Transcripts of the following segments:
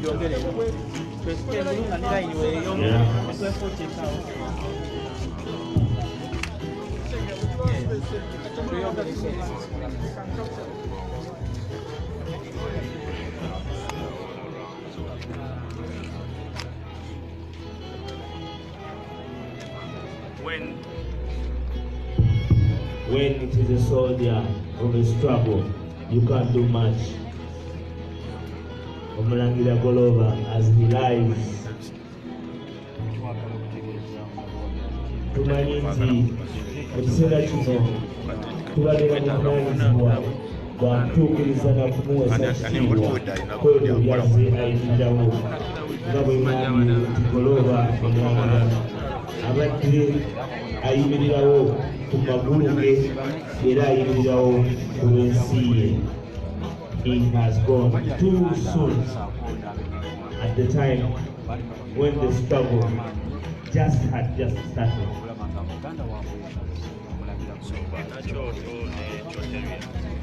When it is a soldier of a struggle, you can't do much. Omulangira Golova, as he lies, tumanyi nti ekiseera kino tubalira muvunaanyizibwa gwa kutuukiriza na kumuwesa ekitiibwa kwebyo byazze ayimirirawo nga bwe mwami nti Golova Omulangira abadde ayimirirawo ku magulu ge era ayimirirawo ku lw'ensi ye. He has gone too soon at the time when the struggle had just started.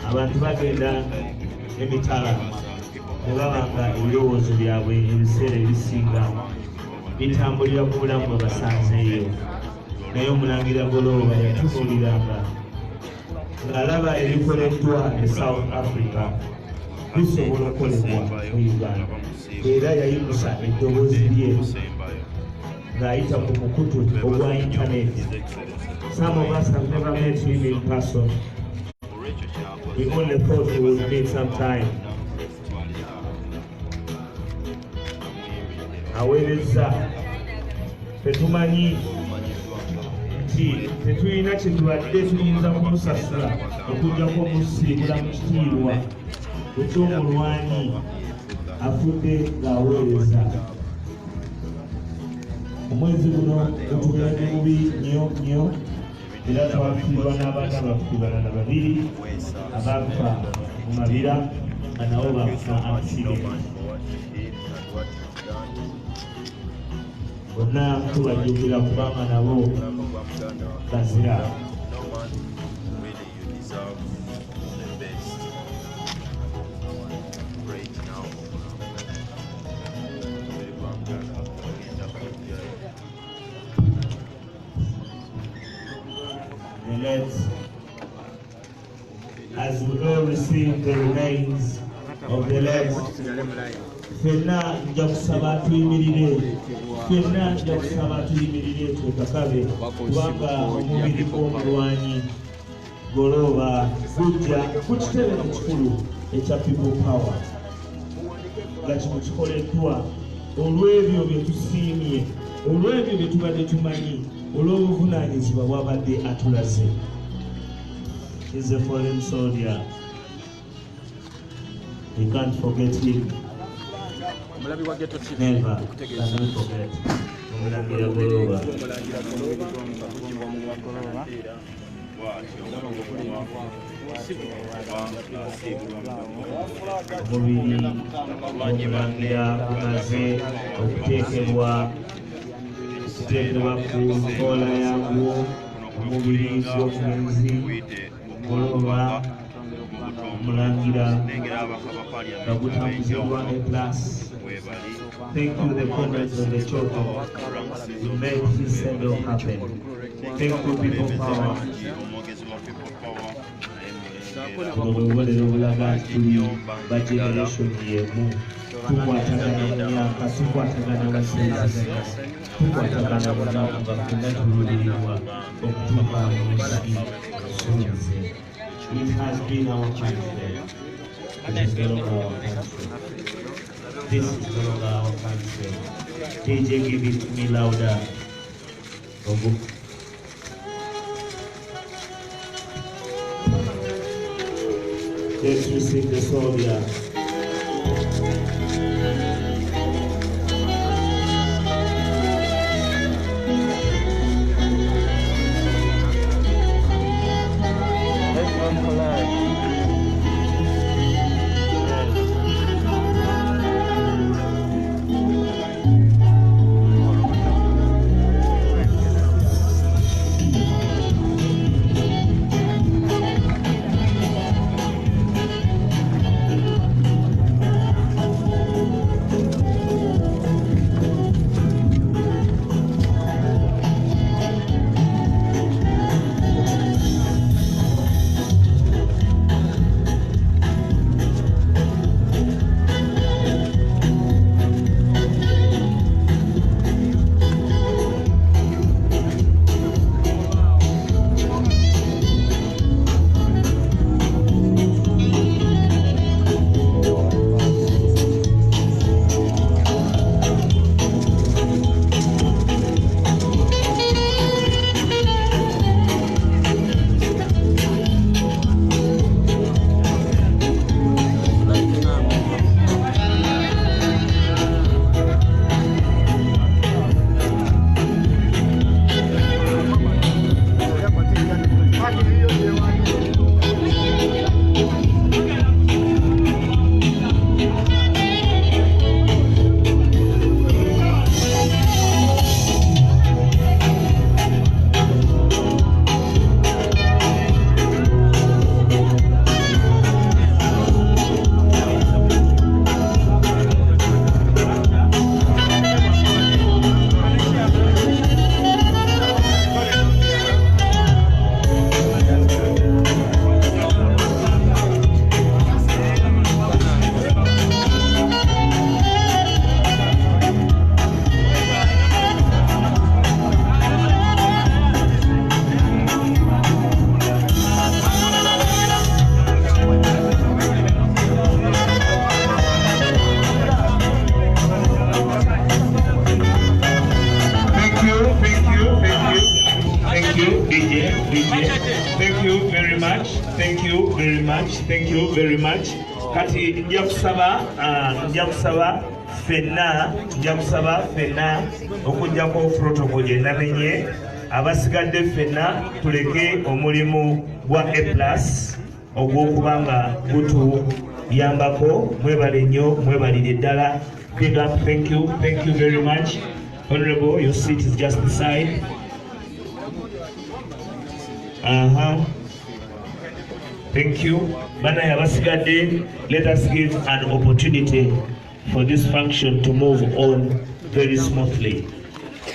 Abantu bagenda emitala ne babanga ebirowoozo byabwe ebiseera ebisinga bitambulira ku bulamu bwe basanzeeyo, naye Omulangira Golova yatunuuliranga ng'alaba ebikoleddwa e South Africa bisobola okukolebwa mu Uganda, era yayimusa eddoboozi lye ng'ayita ku mukutu ogwa intaneti. Some of us have never met him in person. We only thought we would meet sometime. Aweereza tetumanyi nti tetulina kye tubadde tuyinza kumusasula okujjako omusiibula mu kitiibwa eky'omulwanyi afudde ng'aweereza. Omwezi guno gutubeera mubi nnyo era twafiirwa n'abaana baffe balala babiri abaafa mu mabira nga nabo bafuna accident. Bonna tubajjukira kubanga nabo bazira. As we all receive the remains of the late, fenna nja kusaba tuyimirire, twekakabe kubanga omubiri gw'omulwanyi Golova gujja ku kitebe ekikulu ekya People Power nga kino kikoleddwa olw'ebyo bye tusiimye, olw'ebyo bye tubadde tumanyi, olw'obuvunaanyizibwa bw'abadde atulaze. He's a foreign soldier. We can't forget him. Never can we forget. Omulangira Golova. Omubiri Omulangira gumaze okuteekebwa ku nkola yagwo. Omubiri gw'omugenzi Golova Omulangira nga gutambuzibwa ne class. Thank you, the comrades of the Choco, who made his send-off happen. Thank you, People Power. Obubonero obulaga nti tuli ba generation y'emu, tukwatagana mu myaka, tukwatagana mu sensi, tukwatagana mu nnaku nga ffenna tululirirwa okutuuka mu nsi ensuubize. It has been our country. It is no longer our country. This is no longer our country. DJ, give it to me louder. Let's receive the soldier. DJ. Thank you very much. Thank you very much. Thank you very much. Kati nja kusaba fenna okujjako protocol gye namenye abasigadde fenna tuleke omulimu gwa A+ ogw'okuba nga gutuyambako. Mwebale nnyo, mwebalire ddala. Big up, thank you very much. Honorable, your seat is just beside. Thank you. Bana yabasigadde, let us give an opportunity for this function to move on very smoothly.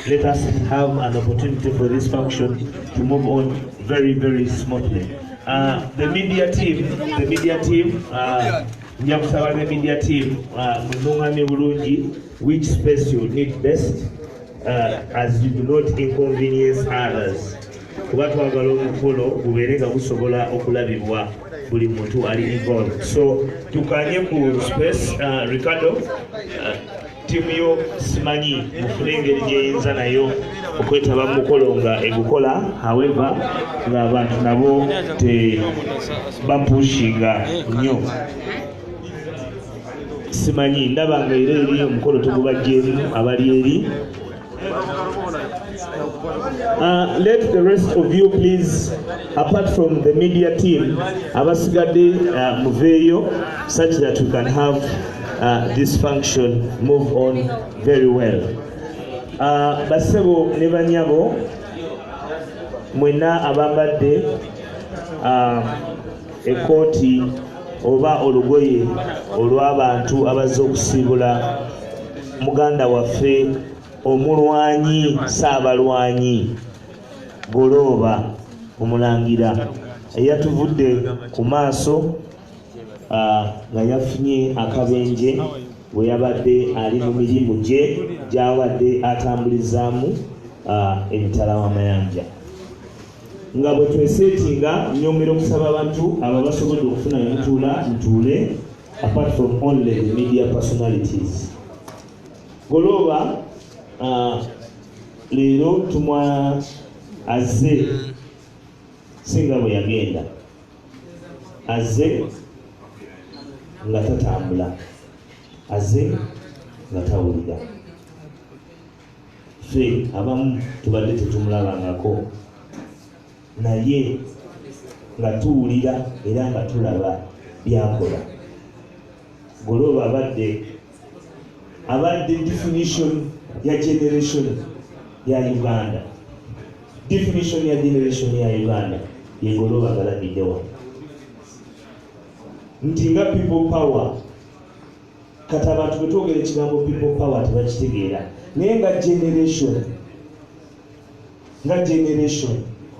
Let us have an opportunity for this function to move on very, very smoothly. The media team, munungane bulungi which space you need best, as you do not inconvenience others. Kuba twagala omukolo gubeere nga gusobola okulabibwa buli muntu ali involved. So tukanye ku space. Ricardo, timu yo simanyi mufune engeri gyeyinza nayo okwetaba mu mukolo nga egukola, however ng'abantu nabo tebapushinga nnyo. Simanyi ndaba nga era eri omukolo tegubajjeemu abali eri. Let the rest of you please, apart from the media team, abasigadde muveeyo such that we can have this function move on very well. Basebo ne banyabo mwena abambadde ekooti oba olugoye olw'abantu abazze okusiibula muganda waffe omulwanyi Saabalwanyi Golooba Omulangira eyatuvudde ku maaso nga yafunye akabenje bwe yabadde ali mu mirimu gye gy'abadde atambulizaamu emitala w'amayanja. Nga bwe tweseetinga nnyongera okusaba abantu abo basobodde okufuna ntuule apart from only the media personalities. Golooba leero tumwa azze singa bwe yagenda, azze nga tatambula, azze nga tawulira. Ffe abamu tubadde tetumulabangako, naye nga tuwulira era nga tulaba byakola. Golooba abadde definition ya generation ya Uganda. Definition ya generation ya Uganda ye Golooba galabiddewa nti nga people power. Kati abantu bwe twogera ekigambo people power tebakitegeera, naye nga generation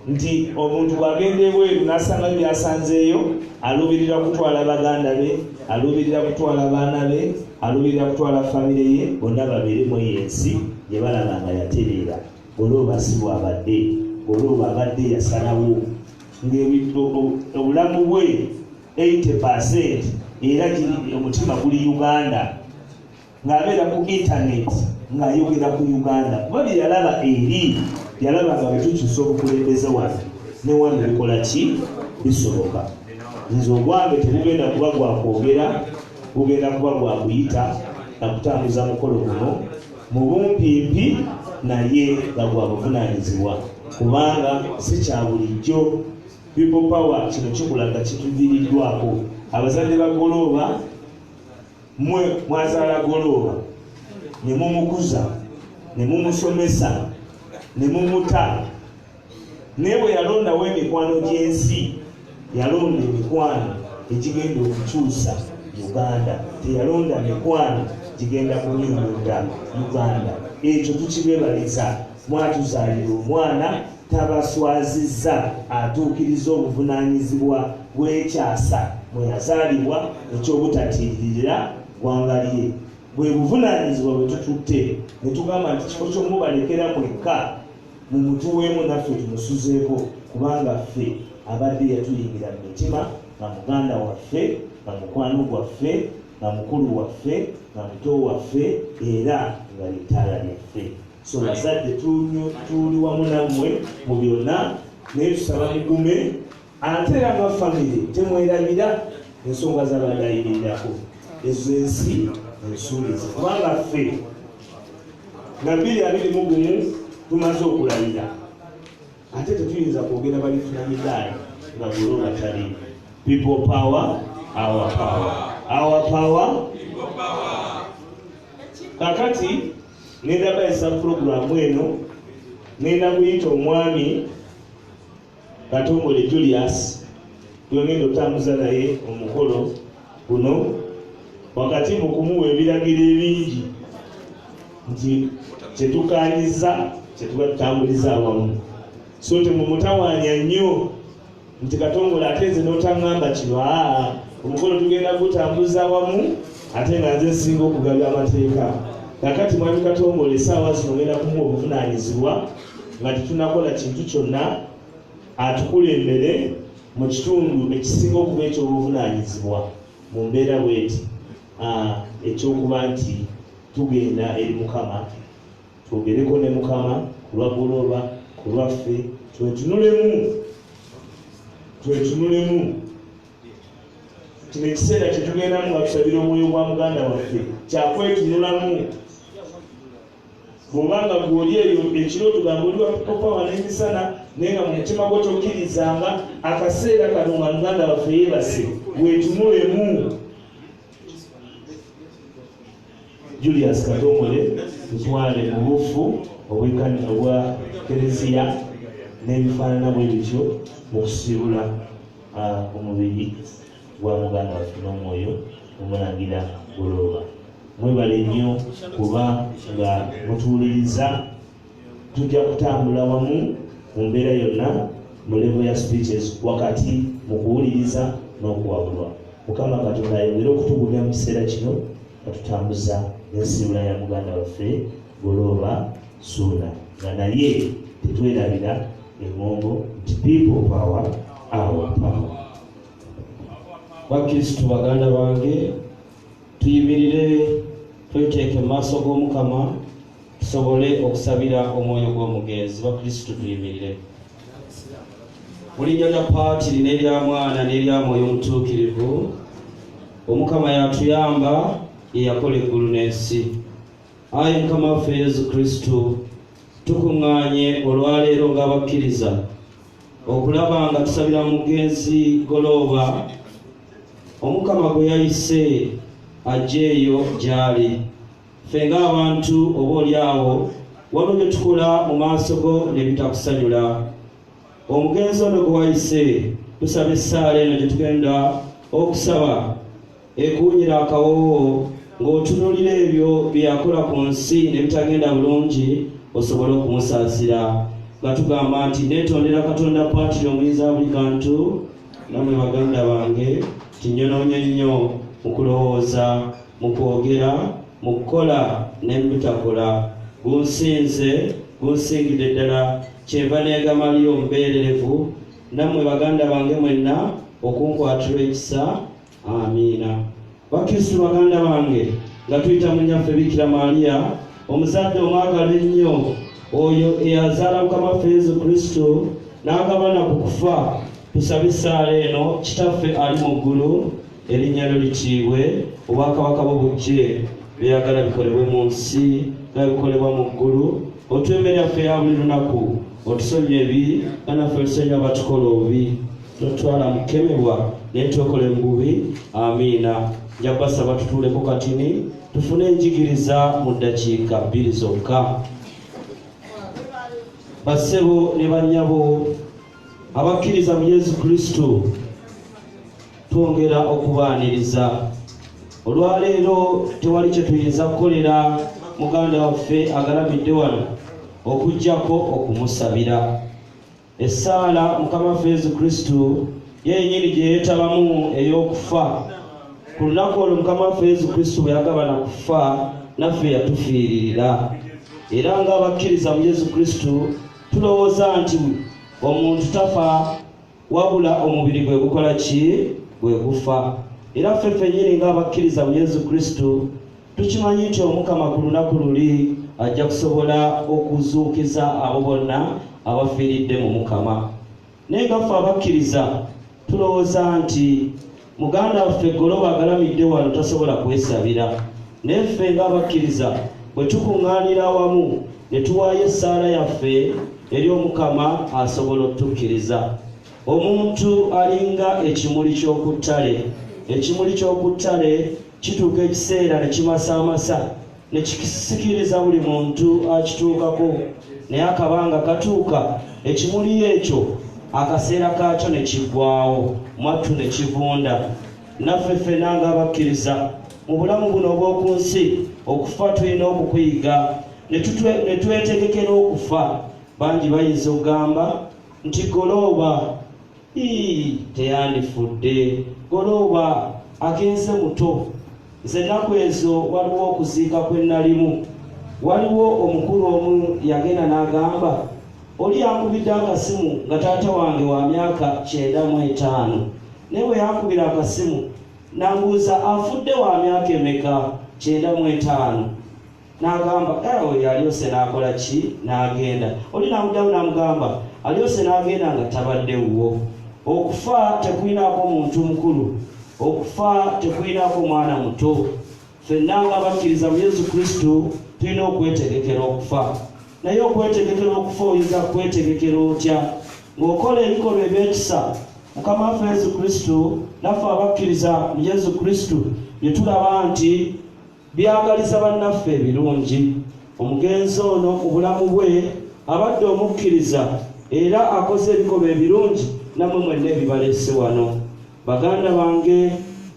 nti omuntu bw'agenda ebweru n'asanga byasanzeeyo, aluubirira kutwala baganda be, aluubirira kutwala baana be, aluubirira kutwala famire ye, bonna babeere mu ensi gye balaba nga yatereera. Golooba si bw'abadde. Golooba abadde yasalawo ng'obulamu bwe 80% era omutima guli Uganda, ng'abeera ku internet ng'ayogera ku Uganda. Kuba bye yalaba eri, yalaba nga bwe tukyusa obukulembeze wano ne wano bikola ki bisoboka. Nze ogwange tegugenda kuba gwa kwogera, gugenda kuba gwa kuyita na kutambuza mukolo guno mu bumpimpi, naye nga gwa buvunaanyizibwa, kubanga si kya bulijjo. People power kino kikulaga kituviiriddwako. Abazadde ba Golooba, mwe mwazaala Golooba ne mumukuza ne mumusomesa ne mumuta, naye bwe yalondawo emikwano gy'ensi yalonda emikwano egigenda okukyusa Uganda, teyalonda mikwano gigenda kunyunyunda Uganda. Ekyo tukibeebaliza. Mwatuzaalira omwana tabaswazizza, atuukiriza obuvunaanyizibwa bw'ekyasa mwe yazaalibwa eky'obutatiirira ggwanga lye. Bwe buvunaanyizibwa bwe tututte ne tugamba nti kifo ky'omubalekera mwekka mumutuweemu naffe tumusuzeeko, kubanga ffe abadde yatuyingira mu mitima nga muganda waffe, nga mukwano gwaffe, nga mukulu waffe, nga muto waffe, era nga litaala lyaffe. So bazadde tuli wamu nammwe mu byonna naye tusaba mugume ate era nga famire temwerabira ensonga z'abadayirirako ezo ensi ensuubizi kubanga ffe nga 2021 tumaze okulabira ate tetuyinza kwogera balifunanyidaayi nga Golooba tali. People power, our power. Our power, people power. Kakati nenda bayisa programu eno nenda kuyita omwami Katongole Julius twegenda otambuza naye omukolo guno wakati mu kumuwa ebiragiro ebingi nti kyetukanyiza kyetuba tutambuliza awamu so temumutawaanya nnyo nti Katongole ate nze n'otangamba kino omukolo tugenda gutambuza awamu ate nga nze singa okugabya amateeka. Kakati mwami Katongole essaawa zino ngenda kumuwa obuvunaanyizibwa nga tetunakola kintu kyonna atukulembere mu kitundu ekisinga okuba eky'obuvunaanyizibwa mu mbeera bweti ekyokuba nti tugenda eri Mukama twogereko ne Mukama ku lwa Golooba ku lwaffe twetunulemu kino ekiseera kyetugendamu nga tusabira omwoyo gwa muganda waffe kyakwetunulamu. Bw'obanga gw'oli eyo ekiro tugamba oli wapopawa n'emisana naye nga mu mutima gwo tokkirizanga akaseera kano nga muganda waffe yeebase wetunulemu. Julius Katongole tutwale mu bufu obwa Kereziya n'ebifaanana bwe bityo mu kusiibula omubiri gwa muganda waffe n'omwoyo omulangira Golooba. Mwebale nnyo kuba nga mutuwuliriza. Tujja kutambula wamu mu mbeera yonna mu level ya speeches wakati mu kuwuliriza n'okuwabulwa. Mukama Katonda ayongere okutugumya mu kiseera kino katutambuza n'ensiibula ya muganda waffe Golooba Ssuuna nga naye tetwerabira engombo nti people power, our power. Bakristo baganda bange tuyimirire tweteeke mu maaso g'Omukama tusobole okusabira omwoyo gw'omugenzi. Bakristo tuyimirire. Mu linnya lya Paatiri n'erya Mwana n'erya Mwoyo Omutuukirivu, Omukama yatuyamba eyakola eggulu n'ensi. Ayi Mukama waffe Yesu Kristo, tukuŋŋaanye olwaleero ng'abakkiriza okulaba nga tusabira mugenzi Golooba, Omukama gwe yayise ajje eyo gy'ali. Ffe ng'abantu oboolyawo waliwo bye tukola mu maaso go ne bitakusanyula. Omugenzi ono gwe wayise tusaba essaala eno gye tugenda okusaba ekuwunyira akawoowo ng'otunuulira ebyo bye yakola ku nsi ne bitagenda bulungi osobole okumusaasira nga tugamba nti neetondera Katonda Paatiri omuyinza wa buli kantu, nammwe baganda bange tinyonoonye nnyo mu kulowooza, mu kwogera, mu kukola ne mu bitakola. Gunsinze, gunsingidde ddala, kyenva neegamali omubeererevu, nammwe baganda bange mwenna okunkwatirwa ekisa. Amiina. Bakristo baganda bange, nga tuyita mu nnyaffe Bikira Maaliya, omuzadde omwagalwa ennyo, oyo eyazaala Mukama waffe Yesu Kristo n'agabana ku kufa, tusaba essaala eno Kitaffe ali mu ggulu, erinnya lyo litiibwe, obwakabaka bwo bujje, byeyagala bikolebwe mu nsi nga bikolebwa mu ggulu. Otwemmere yaffe ya buli lunaku otusonye ebi nga naffe tusonyiwa abatukola obubi, totwala mu kukemebwa naye twekole mu bubi. Amiina. Nja kubasaba tutuuleko katini tufune enjigiriza mu ddakiika 2 zokka. Bassebo ne bannyabo abakkiriza mu Yesu Kristo, twongera okubaaniriza. Olwaleero tewali kye tuyinza kukolera muganda waffe agalabidde wano okuggyako okumusabira. Essaala Mukama waffe Yesu Kristo yennyini gye yeetabamu ey'okufa. Ku lunaku olwo Mukama waffe Yesu Kristo bwe yagabana kufa, naffe yatufiiririra. Era ng'abakkiriza mu Yesu Kristo tulowooza nti omuntu tafa wabula omubiri gwe gukola ki? Gwe gufa. Era ffe ffennyini ng'abakkiriza mu Yesu Kristo tukimanyi nti Omukama ku lunaku luli ajja kusobola okuzuukiza abo bonna abafiiridde mu Mukama. naye nga ffe abakkiriza tulowooza nti muganda waffe Goloba agalamidde wano tasobola kwesabira, naye ffe ng'abakkiriza bwe tukuŋŋaanira awamu ne tuwaayo essaala yaffe eri Omukama asobola okutukkiriza. Omuntu alinga ekimuli ky'okuttale. Ekimuli ky'okuttale kituuka ekiseera ne kimasaamasa ne kisikiriza buli muntu akituukako, naye akabanga katuuka ekimuli ekyo akaseera kaakyo ne kiggwaawo, mwattu ne kivunda. Naffe ffenna ng'abakkiriza mu bulamu buno obw'oku nsi okufa tulina okukuyiga ne twetegekera okufa. Bangi bayinza okugamba nti Goloba teyandifudde, Goloba agenze muto. Nze ennaku ezo waliwo okuziika kwe nalimu, waliwo omukulu omu yagenda n'agamba oli yankubidde akasimu nga taata wange wa myaka 95, naye bwe yankubira akasimu n'ambuuza afudde wa myaka emeka? 95. N'agamba ewe alyose n'akola ki? N'agenda. Oli n'amuddamu n'amugamba alyose n'agenda nga tabaddewo. Okufa tekuyinaako muntu mukulu, okufa tekuyinaako mwana muto. Ffenna ng'abakkiriza mu Yesu Kristo tulina okwetegekera okufa. Naye okwetegekera okufa oyinza kwetegekera otya? Ng'okola ebikolwa ebyekisa Mukama waffe Yesu Kristo, naffe abakkiriza mu Yesu Kristo bye tulaba nti byagaliza bannaffe ebirungi. Omugenzi ono mu bulamu bwe abadde omukkiriza era akoze ebikolwa ebirungi, nammwe mwenna ebibaleese wano. Baganda bange,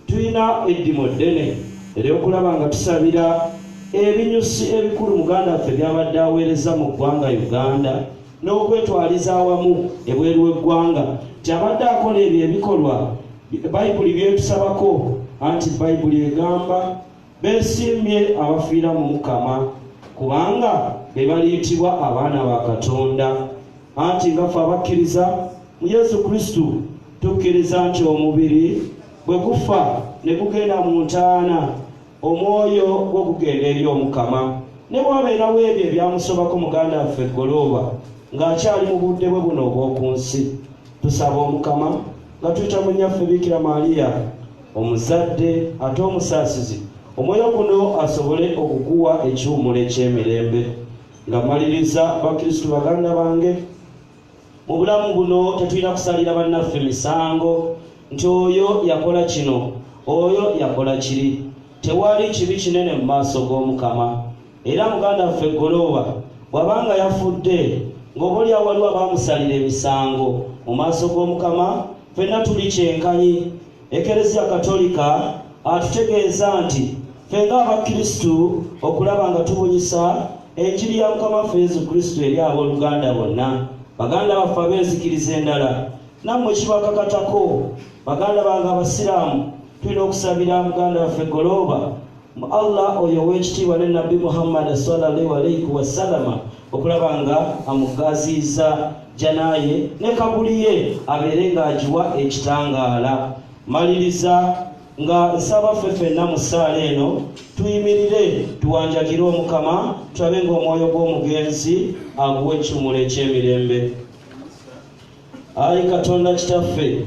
tulina eddimu ddene ery'okulaba nga tusabira ebinyusi ebikulu muganda waffe byabadde aweereza mu ggwanga Uganda n'okwetwaliza awamu ebweru w'eggwanga, nti abadde akola ebyo ebikolwa Bayibuli byetusabako, anti Bayibuli egamba beesiimye abafiira mu Mukama kubanga be baliyitibwa abaana ba Katonda. Anti nga ffe abakkiriza mu Yesu Kristo tukkiriza nti omubiri bwe gufa ne gugenda mu ntaana, omwoyo gwo gugenda eri Omukama. Ne bwabeerawo ebyo ebyamusobako muganda waffe Goloba ng'akyali mu budde bwe buno obw'oku nsi, tusaba Omukama nga tuyita mu nnyaffe Bikira Maaliya omuzadde ate omusaasizi, omwoyo guno asobole okukuwa ekiwumulo eky'emirembe. Nga maliriza bakristu baganda bange, mu bulamu buno tetulina kusalira bannaffe misango nti oyo yakola kino, oyo yakola kiri. Tewali kibi kinene mu maaso g'Omukama. Era muganda waffe Goloba bw'abanga yafudde ng'oboolyawo waliwo abaamusalira emisango mu maaso g'Omukama, ffenna tuli kyenkanyi. Ekereziya Katolika atutegeeza nti ffe ng'abakristu okulaba nga tubunyisa enjiri ya Mukama waffe Yesu Kristo eri abooluganda bonna. Baganda baffe abeenzikiriza endala, nammwe kibakakatako. Baganda bange Abasiraamu, tulina okusabira muganda waffe Goloba mu Allah oyo ow'ekitiibwa ne Nabbi Muhammad sallallahu alaihi wasallama okulaba nga amugaziiza janaye ne kabuli ye abeere ng'agiwa ekitangaala. Maliriza nga nsaba ffe ffenna mu ssaala eno tuyimirire tuwanjagire Omukama, tulabe ng'omwoyo gw'omugenzi aguwa ekiwumulo eky'emirembe. Ayi Katonda Kitaffe,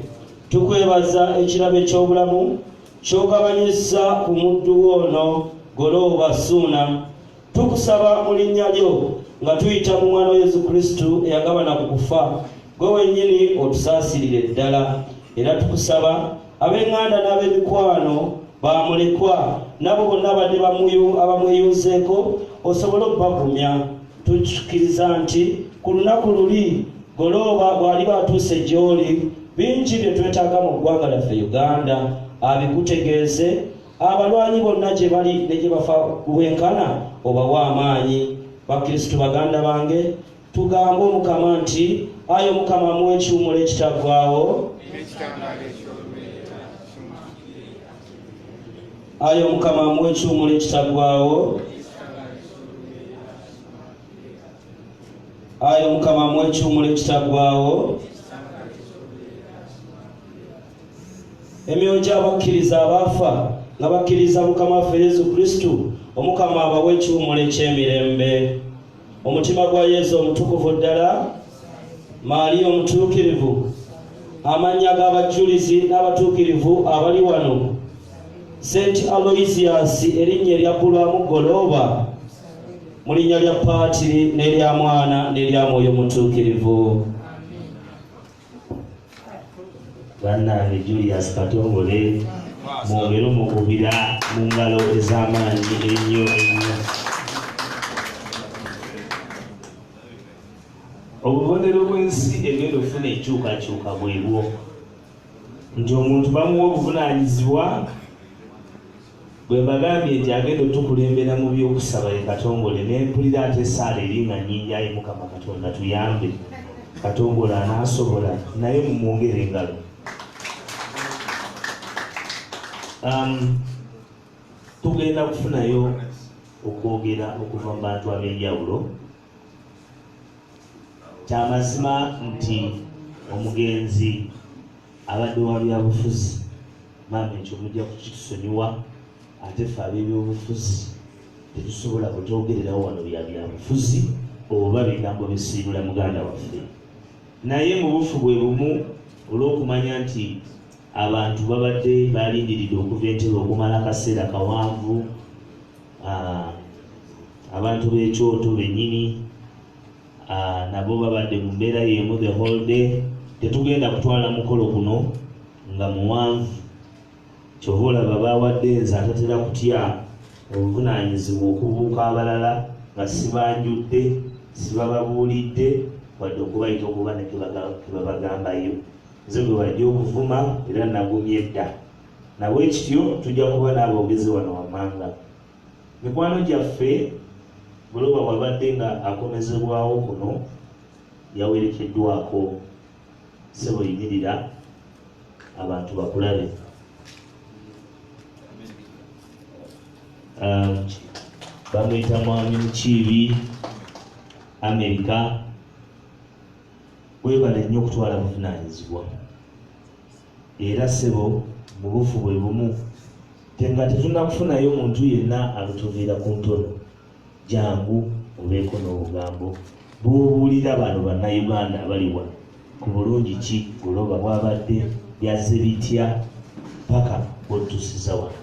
tukwebaza ekirabo eky'obulamu ky'ogabanyizza ku muddu ono Goloba Ssuuna. Tukusaba mu linnya lyo nga tuyita mu mwana wa Yesu Kristo eyagabana ku kufa, gwe wennyini otusaasirire ddala. Era tukusaba ab'eŋŋanda n'ab'emikwano bamulekwa nabo bonna badde abamweyunzeeko osobole okubagumya. Tukkiriza nti ku lunaku luli Goloba bw'aliba atuuse gy'oli, bingi bye twetaaga mu ggwanga lyaffe Uganda abikutegeeze. Abalwanyi bonna gye bali ne gye bafa kubwenkana obawa amaanyi. Bakristu baganda bange, tugambe Omukama nti ayi Omukama muwe ekiwumulo ekitaggwaawo, ayi Omukama muwe ekiwumulo ekitaggwaawo, ayi Omukama muwe ekiwumulo ekitaggwaawo. Emyoyo gy'abakkiriza abaafa nga bakkiriza Mukama waffe Yesu Kristo, Omukama abawe ekiwumulo eky'emirembe. Omutima gwa Yesu omutukuvu ddala Maria omutuukirivu, amannya g'abajulizi n'abatuukirivu abali wano: St. Aloysius erinnya eryaggulwamu Golooba, mu linnya lya Paatiri n'erya Mwana n'erya Mwoyo Mutuukirivu. Bannange Julius Katongole, mwongere omukubira mu ngalo ez'amaanyi ennyo ennyo. Obubonero bw'ensi egenda okufuna enkyukakyuka bwebwo nti omuntu bamuwa obuvunaanyizibwa. Bwe mbagambye nti agenda otukulembera mu by'okusaba ye Katongole, ne mpulira ate essaala eri nga nnyingi. Ayi Mukama Katonda tuyambe, Katongole anaasobola, naye mumwongere engalo. Tugenda kufunayo okwogera okuva mu bantu ab'enjawulo. Kyamazima nti omugenzi abadde wa byabufuzi, maama ekyo mujja kukitusonyiwa, ate ffe ab'ebyobufuzi tetusobola kutwogererawo wano bya byabufuzi oba bigambo bisiibula muganda waffe. Naye mu bufu bwe bumu olw'okumanya nti abantu babadde balindiridde okuva entebe okumala akaseera kawanvu, abantu b'ekyoto bennyini nabo babadde mu mbeera y'emu the whole day. Tetugenda kutwala mukolo guno nga muwanvu, kyova olaba baawadde nze atatera kutya obuvunaanyizibwa okubuuka abalala nga sibanjudde, sibababuulidde wadde okubayita okuba ne kebabagambayo. Nze gwe bajja okuvuma era nagumye dda. Nabwe kityo tujja kuba n'aboogezi wano wammanga. Mikwano gyaffe, Golooba bw'abadde nga akomezebwawo kuno, yawerekeddwako. Ssebo yimirira abantu bakulabe. Bamuyita Mwami Mukiibi, Amerika. Weebale nnyo okutwala buvunaanyizibwa. Era ssebo mu bufu bwe bumu, tenga tetunnakufunayo omuntu yenna alutuviira ku ntono. Jangu obeeko n'obugambo bubuulira bano bannayuganda abali wano ku bulungi ki Golooba bw'abadde byaze bitya paka bw'otusiza wano.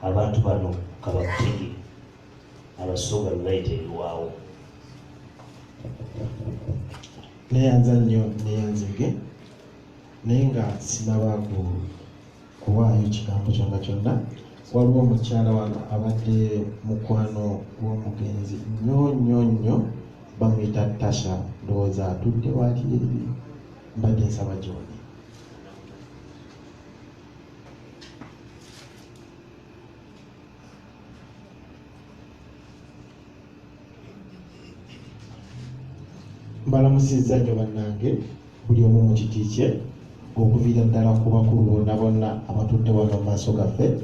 Abantu bano kabakutegere, abasooga bebayita ebiwaawo. Neyanza nnyo neyanzige, naye nga sinaba kuwaayo kigambo kyonna kyonna. Waliwo omukyala wano abadde mukwano gw'omugenzi nnyo, bamuyita Tasha, ndowooza atudde wali eri, mbadde nsaba gy'oli. Mbalamusizza nnyo bannange, buli omu mu kiti kye, okuviira ddala ku bakulu bonna bonna abatudde wano mu maaso gaffe.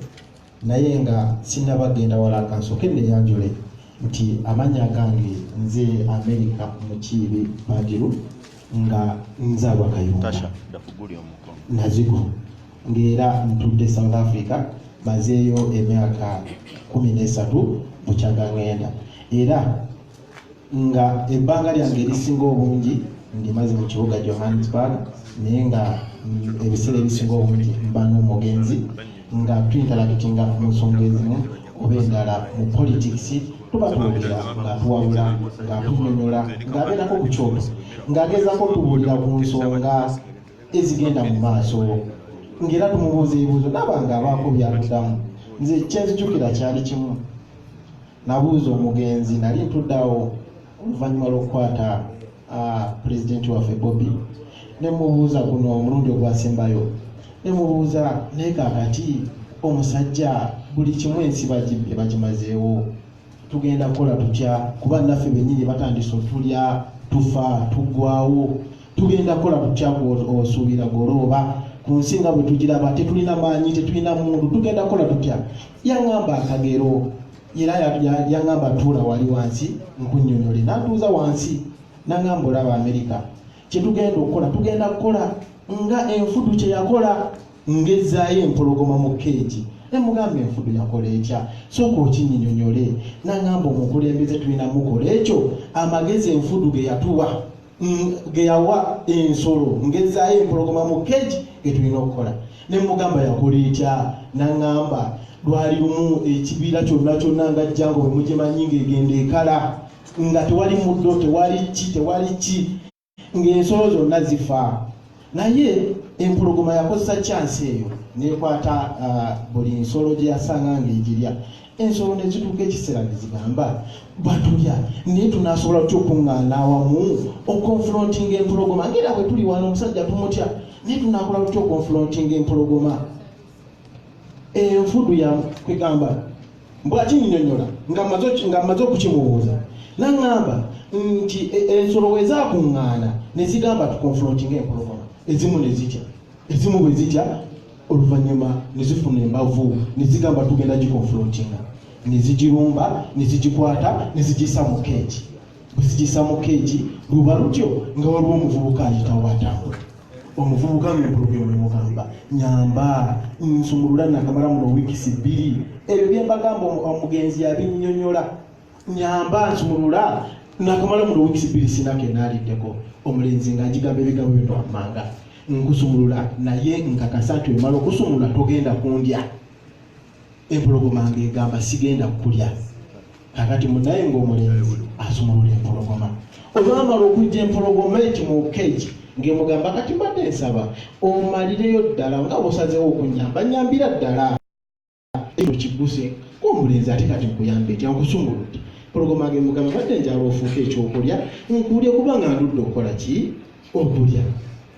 Naye nga sinnabagenda wala akansooke neyanjule nti amannya gange nze Amerika Mukiibi Badru, nga nzaalwa Kayunga Nazigo, ng'era ntudde South Africa, mazeeyo emyaka 13 bukyagaŋŋenda. Era nga ebbanga lyange erisinga obungi ndimaze mu kibuga Johannesburg, naye nga ebiseera ebisinga obungi mba n'omugenzi nga tuyintalakitinga mu nsonga ezimu oba endala. Mu politics tuba twogera nga tuwabula, nga tunyonyola, ng'abeerako ku kyoto, ng'agezaako tubuulira ku nsonga ezigenda mu maaso, ng'era tumubuuza ebibuuzo naba nga abaako byaluddamu. Nze kyenzijukira kyali kimu. Nabuuza omugenzi, nali ntuddeawo oluvannyuma lw'okukwata pulezidenti waffe Bobby, ne mubuuza guno omulundi ogwasembayo, ne mubuuza naye kaakati omusajja buli kimu ensi bagimazeewo, tugenda kukola tutya? Kuba naffe bennyini batandise otulya, tufa, tuggwawo, tugenda kukola tutya? Osuubira Golooba ku nsi nga bwe tugiraba, tetulina maanyi, tetulina mundu, tugenda kukola tutya? Yaŋŋamba akagero, era yaŋŋamba tuula wali wansi nkunnyonnyole, n'atuuza wansi n'aŋŋamba olaba Amerika kye tugenda okukola, tugenda kukola nga enfudu kye yakola, ng'ezzaayo empologoma mu keegi. Ne mugamba enfudu yakola etya? Sooka okinnyonnyole. N'aŋŋamba omukulembeze tulina mukola ekyo, amagezi enfudu ge yatuwa geyawa ensolo ngezaayo empologoma mu keji getulina okukola ne mugamba yakola etya naŋŋamba lwali lumu ekibira kyonna kyonna nga jjango bwe mugimanyi ng'egenda ekala nga tewali muddo tewali ki ng'ensolo zonna zifa naye empologoma yakozesa kyansi eyo nekwata buli nsolo gye yasanga ng'egirya ensolo ne zituuka ekiseera ne zigamba batulya naye tunaasobola tutya okuŋŋaana awamu okonfrontinga empologoma ngera bwe tuli wano omusajja tumutya naye tunaakola tutya okonfrontinga empologoma enfudu yakwegamba bwakinnyonnyola nga mmaze okukimubuuza naŋŋamba nti ensolo we zaakuŋŋaana ne zigamba tukonfrontinga empologoma ezimu ne zitya ezimu bwe zitya oluvannyuma ne zifuna embavu ne zigamba tugenda gikonfrontinga ne zigirumba ne zigikwata ne zigissa mu keegi bwe zigissa mu keegi luba lutyo nga waliwo omuvubuka ayitawo atambula omuvubuka ng'empologoma emugamba nyamba nsumulula nakamala muno wiikisi 2 ebyo bye mbagamba omugenzi yabinnyonnyola nyamba nsumulula nakamala muno wiikisi 2 sinake naaliddeko omulenzi ng'agigamba ebigambo bino wammanga nkusumulula naye nkakasa nti wemala okusumulula togenda kundya empologoma ng'egamba sigenda kukulya kakati munaye ng'omulenzi asumulula empologoma olwamala okujja empologoma eti mu keegi ng'emugamba kati mbadde nsaba omalireyo ddala nga bw'osazeewo okunyamba nyambira ddala ekyo kigguse ng'omulenzi ate kati nkuyamba etya nkusumuludde empologoma ng'emugamba mbadde njala ofuuka ekyokulya nkuulye kubanga ndudde okukola ki okulya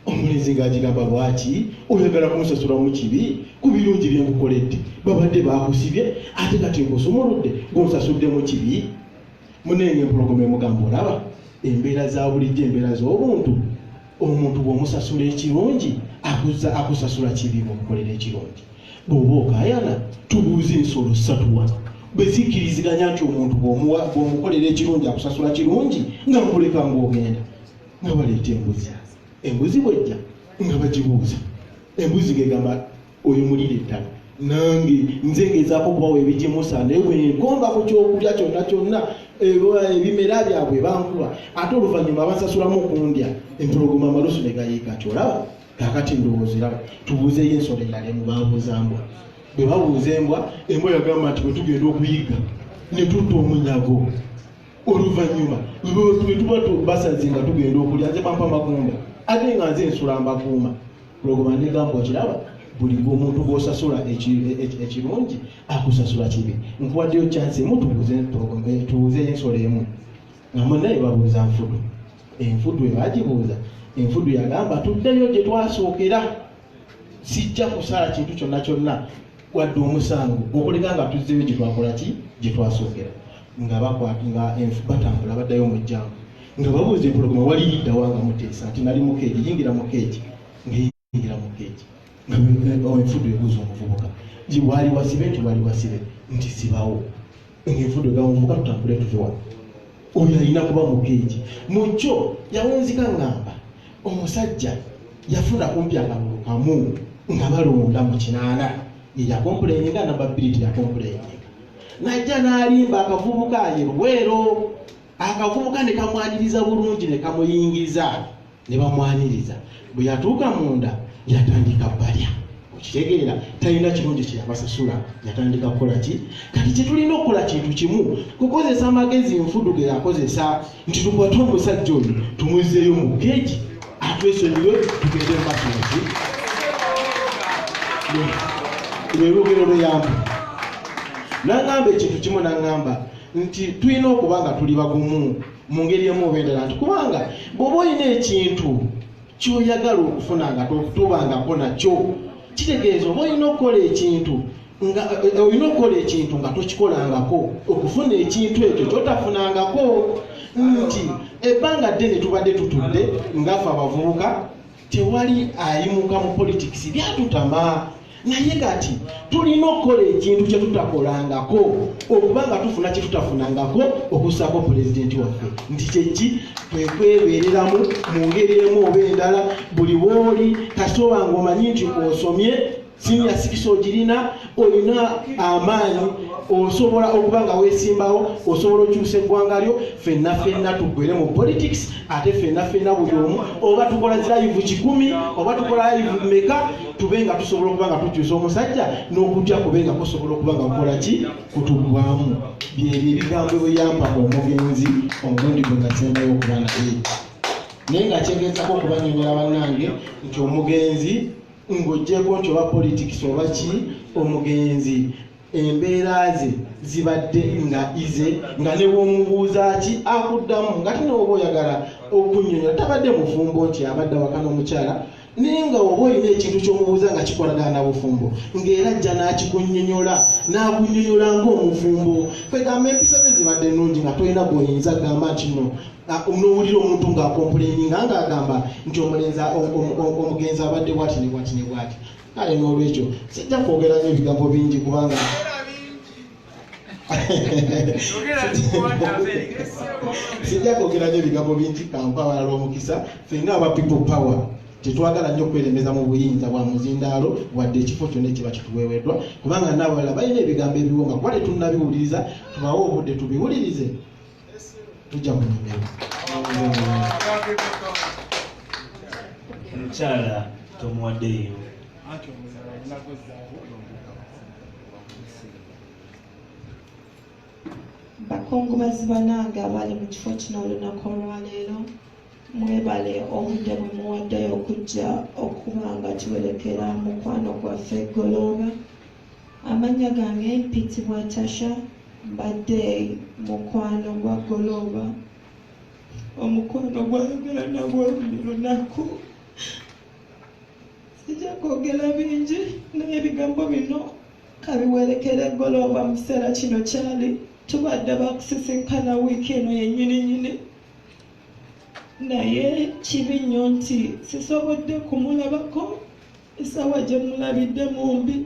omulenzi ng'agigamba lwaki oyagala kumusasula mu kibi ku birungi bye nkukoledde babadde baakusibye ate kati nkusumuludde ng'onsasudde mu kibi munenge empologoma emugamba olaba embeera za bulijjo embeera z'obuntu omuntu bw'omusasula ekirungi akusasula kibi bw'omukolera ekirungi bw'oba okaayana tubuuze ensolo 3 wano bezikkiriziganya nti omuntu bw'omukolera ekirungi akusasula kirungi nga nkuleka ng'ogenda nga baleeta embuzi bwejja nga bagibuuza embuzi gegamba oyo mulire ddala nange nze ngezaako okubawa ebigimusa naye bwenkomba ku kyokulya kyonna kyonna ebimera byabwe bankuba ate oluvannyuma basasulamu okundya empologoma amalusu ne gayiika kyolaba kakati ndowoozeraba tubuuzeyo ensolo endala emu babuuza mbwa bwe babuuza embwa yagamba nti bwe tugenda okuyiga ne tutta omunyago oluvannyuma bwe tuba basaze nga tugenda okulya nze bampa magumba ate nga nze ensula mbakuuma empologoma negamba okiraba buli omuntu gw'osasula ekirungi akusasula kibi nkuwaddeyo kyansi emu tubuuzeyo ensolo emu nga munnaye babuuza nfudu enfudu ebagibuuza enfudu yagamba tuddeyo gye twasookera sijja kusala kintu kyonna kyonna wadde omusango okuleka nga tuzzeyo gye twakola ki gye twasookera nga batambula baddayo mu jjangu nga babuuza empologoma wali liddawa nga muteesa nti nali mukeegi yingira mu keegi ng'eyingira mu keegi enfudu ebuuza omuvubuka wali wasibe nti wali wasibe nti sibawo ng'enfudu egamba omuvubuka tutambule tuve wano oyo alina kuba mu keegi mukyo yawunzika ngamba omusajja yafuna kumpi akalulu kamu nga balonda mu 8 yeyakompulenyinga namba 2 teyakompulenyinga najja n'alimba akavubuka aye Luweero akavubuka ne kamwaniriza bulungi ne kamuyingiza ne bamwaniriza bwe yatuuka munda yatandika balya okitegeera talina kirungi kyeyabasasula yatandika kukola ki kati kyetulina okukola kintu kimu kukozesa amagezi enfudu ge yakozesa nti tukwate omusajja oyo tumuzzeeyo mu keegi atwesonyiwe tugende mumaaso lwe lugero lweyamba naŋŋamba ekintu kimu naŋŋamba nti tulina okuba nga tuli bagumu mu ngeri emu oba endala nti kubanga bw'oba olina ekintu kyoyagala okufuna nga tobangako nakyo kitegeeza oba olina okukola ekintu nga tokikolangako okufuna ekintu ekyo kyotafunangako nti ebbanga ddene tubadde tutudde ngaffe abavubuka tewali ayimuka mu politics byatutama naye kati tulina okukola ekintu kye tutakolangako okuba nga tufuna kye tutafunangako okussaako pulezidenti waffe nti kyeki kwekwebeereramu mu ngeri emu oba endala buli wooli kasitoba ng'omanyi nti osomye senior citizen ogirina olina amaanyi osobola okuba nga weesimbawo osobola okyusa eggwanga lyo ffenna tugwere mu politics ate ffenna buli omu oba tukola zirayivu 10 oba tukola live meka tube nga tusobola okuba nga tukyusa omusajja n'okutya kube nga kusobola okuba nga kukola ki kutugwamu byebyo ebigambo bweyampa omugenzi omulundi gwe nga sembayo okuba naye naye nga kyegezako okubanyonyola bannange nti omugenzi ng'oggyeko nti oba politics oba ki omugenzi embeera ze zibadde nga ize nga ne bw'omubuuza ki akuddamu nga tine oba oyagala okunnyonnyola tabadde mufumbo nti abadde waka n'omukyala naye nga oba olina ekintu ky'omubuuza nga kikolagana na bufumbo ng'era ajja n'akikunnyonnyola n'akunnyonnyola ng'omufumbo kwegamba empisa ze zibadde nnungi nga tolina gw'oyinza gamba nti no n'owulira omuntu ng'akompuleyininga ng'agamba nti omugenzi abadde bwati ne bwati ne bwati kale n'olwekyo sijja kwogera nyo ebigambo bingi kubanga sijja kwogera nyo ebigambo bingi kampa abalala omukisa fenga aba people power tetwagala nnyo okweremeza mu buyinza bwa muzindaalo wadde ekifo kyonna ekiba kituweeweddwa kubanga n'abalala balina ebigambo ebiwonga kuba tetunnabiwuliriza tubawe obudde tubiwulirize tujja kunyumirwa omukyala tomuwaddeyo bakungubazi banange abali mu kifo kino olunaku olwaleero mwebale obudde bwe muwaddeyo okujja okuba nga tuwerekera mukwano gwaffe Golooba. Amannya gange mpitibwa Tasha, mbadde mukwano gwa Golooba. Omukwano gwayogera nagwo buli lunaku. Sijja kwogera bingi naye ebigambo bino kabiwerekera Golooba mu kiseera kino kyali tubadde bakusisinkana wiiki eno yennyini naye kibi nnyo nti sisobodde kumulabako essaawa gye mulabidde mumbi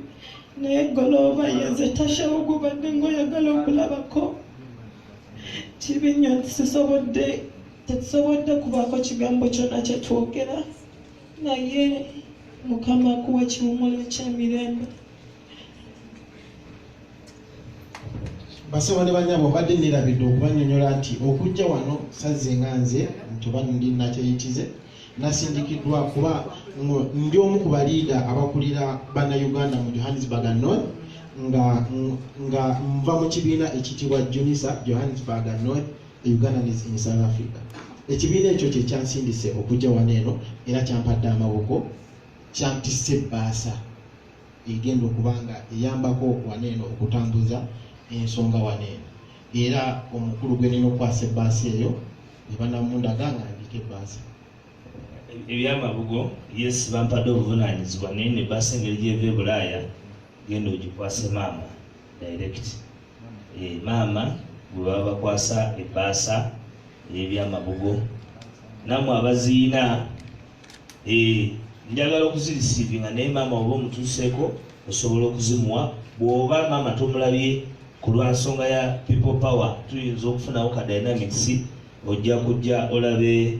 naye Golooba yenze Tasha ogubadde ng'oyagala okulabako. Kibi nnyo nti tetusobodde kubaako kigambo kyonna kye twogera naye Mukama akuwa ekiwummulo ky'emirembe. basaba ne banyabo mbadde nnerabidde okubannyonnyola nti okujja wano sazze nga nze nti oba ndi nakyeyitize nasindikiddwa kuba ndi omu ku baliida abakulira bannayuganda mu Johannesburg North nga nva mu kibiina ekitibwa JUNISA Johannesburg North Ugandans in South Africa. Ekibiina ekyo kye kyansindise okujja wano eno era kyampadde amaboko kyantisse ebbaasa egenda okuba nga eyambako wano eno okutambuza ensonga wano eno era omukulu gwe nina okukwasa ebbaasa eyo ne banamundaga nga ndika ebbaasa ebyamabugo yes bampadde obuvunaanyizibwa naye ne bbaasa engeri gyeva e Bulaaya genda ogikwase maama direct. Maama gwe baba bakwasa ebbaasa ebyamabugo nammwe abaziina njagala okuzirisiivinga naye maama oba omutuuseeko osobola okuzimuwa bw'oba maama tomulabye ku lwa nsonga ya people power tuyinza okufunawo ka dynamics ojja kujja olabe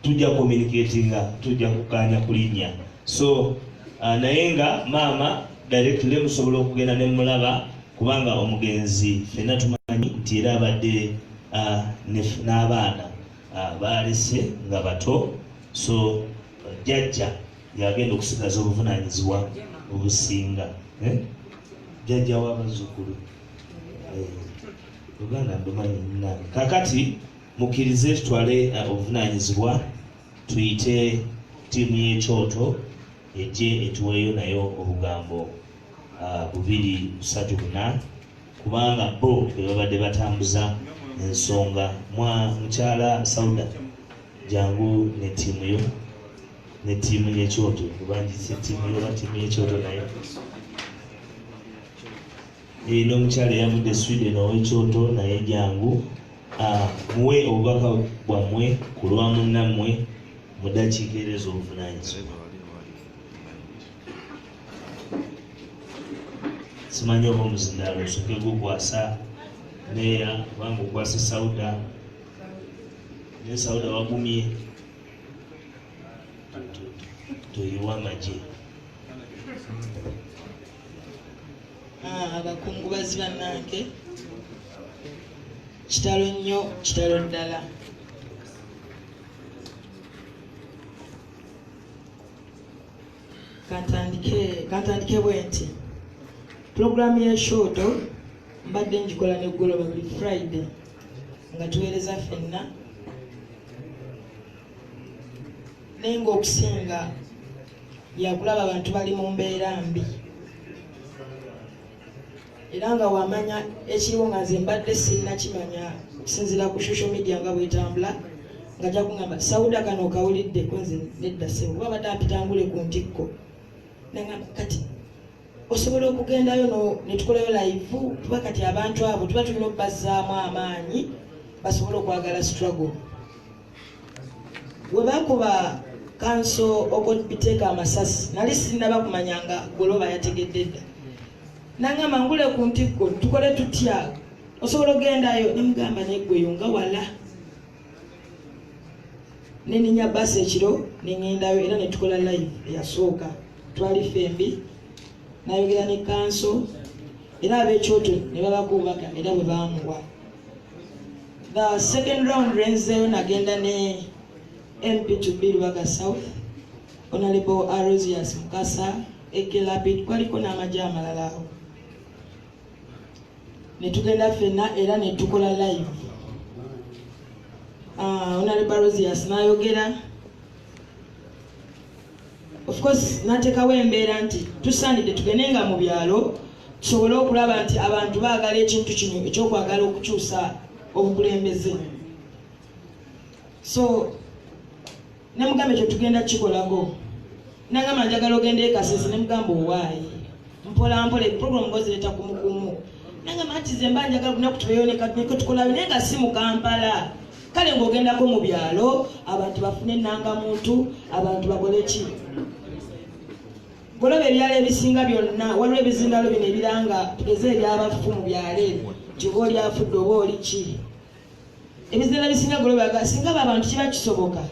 tujja communicatinga tujja kukanya kulinnya so naye nga maama directly musobola okugenda ne mulaba kubanga omugenzi ffenna tumanyi nti era abadde n'abaana balese nga bato so jjajja yagenda okusigaza obuvunaanyizibwa obusinga jjajja w'abazzukulu Uganda mbemanyi nange kakati mukkirize tutwale obuvunaanyizibwa tuyite ttiimu y'ekyoto ejje etuweeyo nayo obugambo 2-3-4 kubanga bo be babadde batambuza ensonga mukyala Sauda jangu ne ttiimu yo ne ttiimu y'ekyoto kubangise ttiimu yo ba ttiimu y'ekyoto nayo n'omukyala eyavudde Sweden ow'ekyoto naye jangu muwe obubaka bwammwe ku lwa munnammwe mu ddakiika ezo obuvunaanyizibwa. Simanyi oba omuzindaalo osooke gukwasa meeya kubanga okwasa Sauda naye Sauda wagumye tuyiwa amagye. Abakungubazi bannange, kitalo nnyo, kitalo ddala. Kantandike bwe nti pulogulaamu y'eshooto mbadde njikola n'eggoloba buli Friday nga tuweereza ffenna, naye ng'okusinga yakulaba abantu bali mu mbeera mbi, era nga wamanya ekiriwo nga nze mbadde sinnakimanya okusinziira ku social media nga bwetambula, nga ajja kungamba Sauda kano okawulidde ko nze nedda sebo kuba badde apitangule ku ntikko, nangamba kati osobola okugendayo ne tukolayo live kuba kati abantu abo tuba tulina okubazzaamu amaanyi basobole okwagala struggle. We bakuba kanso okubiteeka amasasi nali sinnaba kumanya nga goloba yategedde dda, nangamba ngule ku ntikko tukole tutya, osobola ogendayo, ne mugamba neggweyo nga wala. Neninya basi ekiro nengendayo era ne tukola live eyasooka, twali fembi nayogera ne kanso era ab'ekyoto ne babakubaka era bwe bamuwa. The second round renzeyo nagenda ne MP to Lubaga South, Honorable Arosius Mukasa, Ekelapit, kwaliko n'amagye amalala awo. Ne tugenda ffenna era ne tukola live. Honorable Arosius n'ayogera, of course nateekawo embeera nti tusaanidde tugendenga mu byalo tusobole okulaba nti abantu baagala ekintu kino ekyokwagala okukyusa obukulembeze. So ne mugamba ekyo tugenda kikolako, nangamba njagala ogenda ekasese, ne mugamba owaayi mpola mpola program ngozireta kumukumu, nangamba nti ze mba njagala kunaku tubeyo ne tukolayo naye nga si mu Kampala, kale ng'ogendako mu byalo abantu bafune ennangamuntu, abantu bakole ki. Goloba ebyalo ebisinga byonna waliwo ebizindalo bino ebiranga tugeze ebyabafu mu byalo ebyo nti oba oli afudde oba oli ki. Ebizindalo ebisinga goloba singa abo abantu kiba kisoboka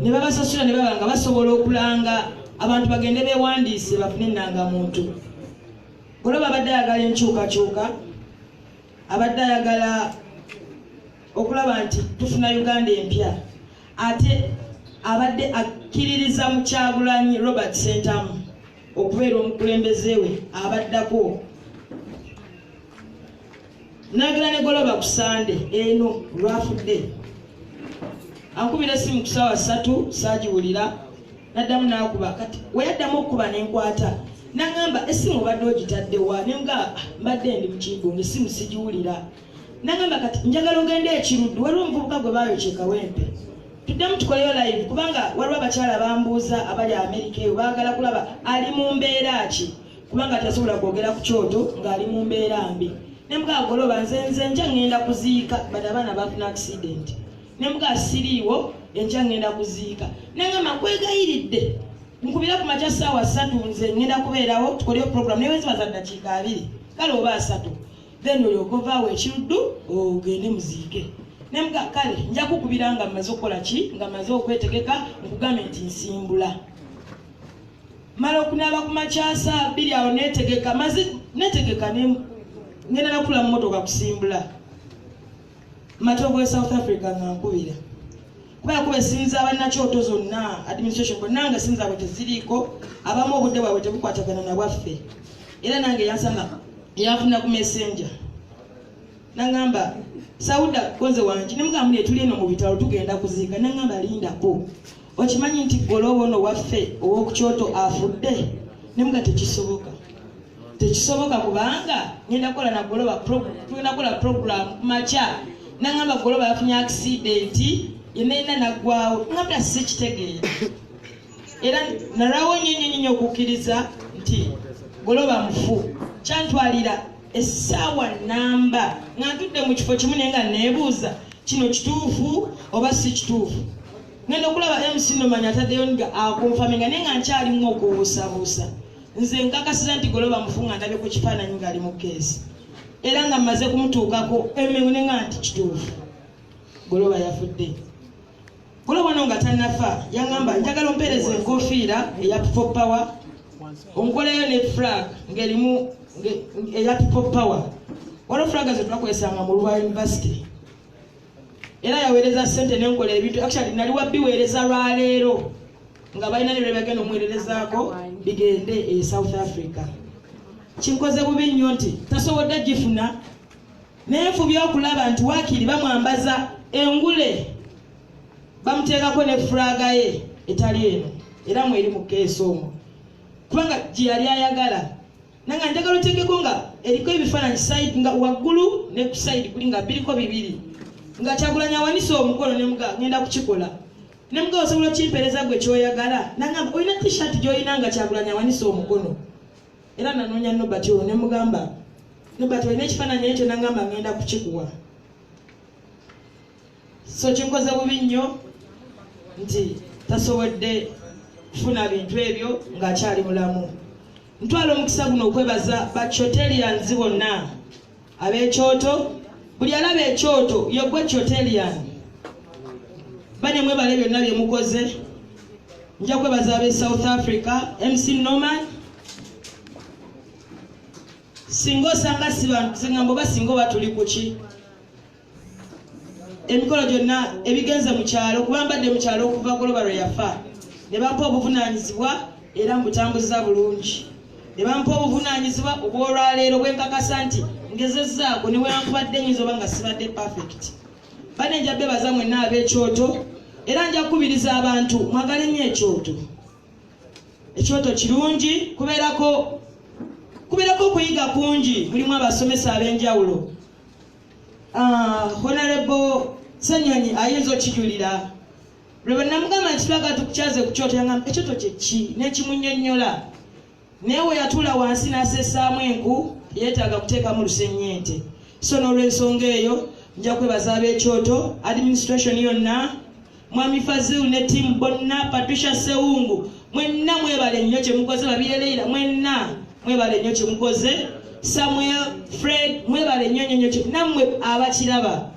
ne babasasula ne baba nga basobola okulanga abantu bagende beewandiise bafune ennangamuntu. Goloba abadde ayagala enkyukakyuka, abadde ayagala okulaba nti tufuna Uganda empya, ate abadde akkiririza mu Kyagulanyi Robert Sentamu okubeera omukulembeze we abaddako. Nagala ne goloba ku Sande eno lwafudde ankubira esimu ku ssaawa 3 saagiwulira, naddamu n'akuba, kati we yaddamu okuba n'enkwata nangamba esimu obadde ogitadde wa, ne nga mbadde ndi mu Kigunga esimu sigiwulira. Nangamba kati njagala ogende ekiruddu, waliwo omuvubuka gwe baayokye Kawempe, tuddemu tukoleyo live kubanga waliwo abakyala bambuuza abali Amerika eyo baagala kulaba ali mu mbeera ki, kubanga tasobola kwogera ku kyoto ng'ali mu mbeera mbi. Ne mugaa goloba nze nja ngenda kuziika bati abaana bafuna accident, ne mugaa siriiwo enkya ngenda kuziika. Nangamba nkwegayiridde nkubira ku makya ssaawa 3 nze ngenda kubeerawo tukoleyo program naye wezibaza ddakiika 2 kale oba 3 then olyoka ovaawo ekiruddu ogende muziike. Ne mugaa kale nja kukubira nga mmaze okukola ki, nga mmaze okwetegeka nkugambe nti nsimbula. Mala okunaaba ku makya saa 2 awo neetegeka neetegeka ngenda nakula mu mmotoka kusimbula Matovu e South Africa nga nkubira kuba yakuba esimu z'abannakyoto zonna administration bonna nga esimu zaabwe teziriiko, abamu obudde bwabwe tebukwatagana na bwaffe, era nange yansanga yanfuna ku messenger nangamba Sauda konze wange ne mugamba muli tuli eno mu bitalo tugenda kuziika, nangamba lindako okimanyi nti goloba ono waffe ow'okukyoto afudde. Ne mugamba tekisoboka kubanga ngenda kukola na goloba tugenda kukola program ku makya. Nangamba goloba yafunye accident yenna naggwawo, ngamba sikitegeera era nalwawo nnyo okukkiriza nti goloba mufu. Kyantwalira essaawa namba nga ntudde mu kifo kimu naye nga neebuuza kino kituufu oba si kituufu. Ngenda okulaba MC Nomanya ataddeyo nga akonfaminga naye nga nkyalimu okubuusabuusa. Nze nkakasiza nti goloba mufu nga ndabye ku kifaananyi ng'ali mu keesi era nga mmaze kumutuukako emmewe ne nga nti kituufu goloba yafudde. Kulo wano nga tannafa yangamba njagala ompereze enkofiira eya People Power onkoleyo ne flag ng'erimu eya People Power. Waliwo flag ze twakozesanga mu Rubaga University era yaweereza ssente n'enkola ebintu actually nali wabbiweereza lwaleero nga balina ne bye bagenda omuweererezaako bigende South Africa. Kinkoze bubi nnyo nti tasobodde gifuna neefubya okulaba nti waakiri bamwambaza engule bamuteekako ne fulaga ye etali eno era mweri mu keeso omwo kubanga gye yali ayagala nanga njagala oteekeko nga eriko ebifaananyi side nga waggulu ne ku side kuli nga biriko bibiri nga Kyagulanyi awanise omukono ne muga ngenda kukikola ne muga osobola okimpereza gwe kyoyagala nangamba olina t-shirt gy'olina nga Kyagulanyi awanise omukono era nanoonya Nobert olwo ne mugamba Nobert olina ekifaananyi ekyo nangamba ngenda kukikuwa. So kinkoze bubi nnyo nti tasobodde kufuna bintu ebyo ng'akyali mulamu. Ntwala omukisa guno okwebaza Bachotelians bonna ab'ekyoto buli alaba ekyoto yogwe Chotelian bane mwebale byonna bye mukoze. Nja kwebaza ab'e South Africa MC Norman singa osanga siŋŋamba oba singa oba tuli kuki emikolo gyonna ebigenze mu kyalo kuba mbadde mu kyalo okuva Goloba lwe yafa ne bampa obuvunaanyizibwa era mbutambuza bulungi ne bampa obuvunaanyizibwa obw'olwaleero bwe nkakasa nti ngezezzaako ne wenkubadde nnyinza oba nga sibadde perfect. Bane nja bebaza mwenna ab'ekyoto era nja kukubiriza abantu mwagale nnyo ekyoto. Ekyoto kirungi kubeerako okuyiga kungi mulimu abasomesa ab'enjawulo. Honorable Sanyonyi ayinza okijulira lwe bwe namugamba nti twaga tukukyaze ku kyoto yangamba ekyoto kye ki n'ekimunnyonnyola naye we yatuula wansi n'asesaamu enku yeetaaga kuteekamu lusennyente. So n'olw'ensonga eyo nja kwebaza ab'ekyoto administration yonna Mwami Fazil ne timu bonna Patricia Sewungu mwenna mwebale nnyo kye mukoze babireleira mwenna mwebale nnyo kye mukoze Samuel Fred mwebale nnyo nammwe abakiraba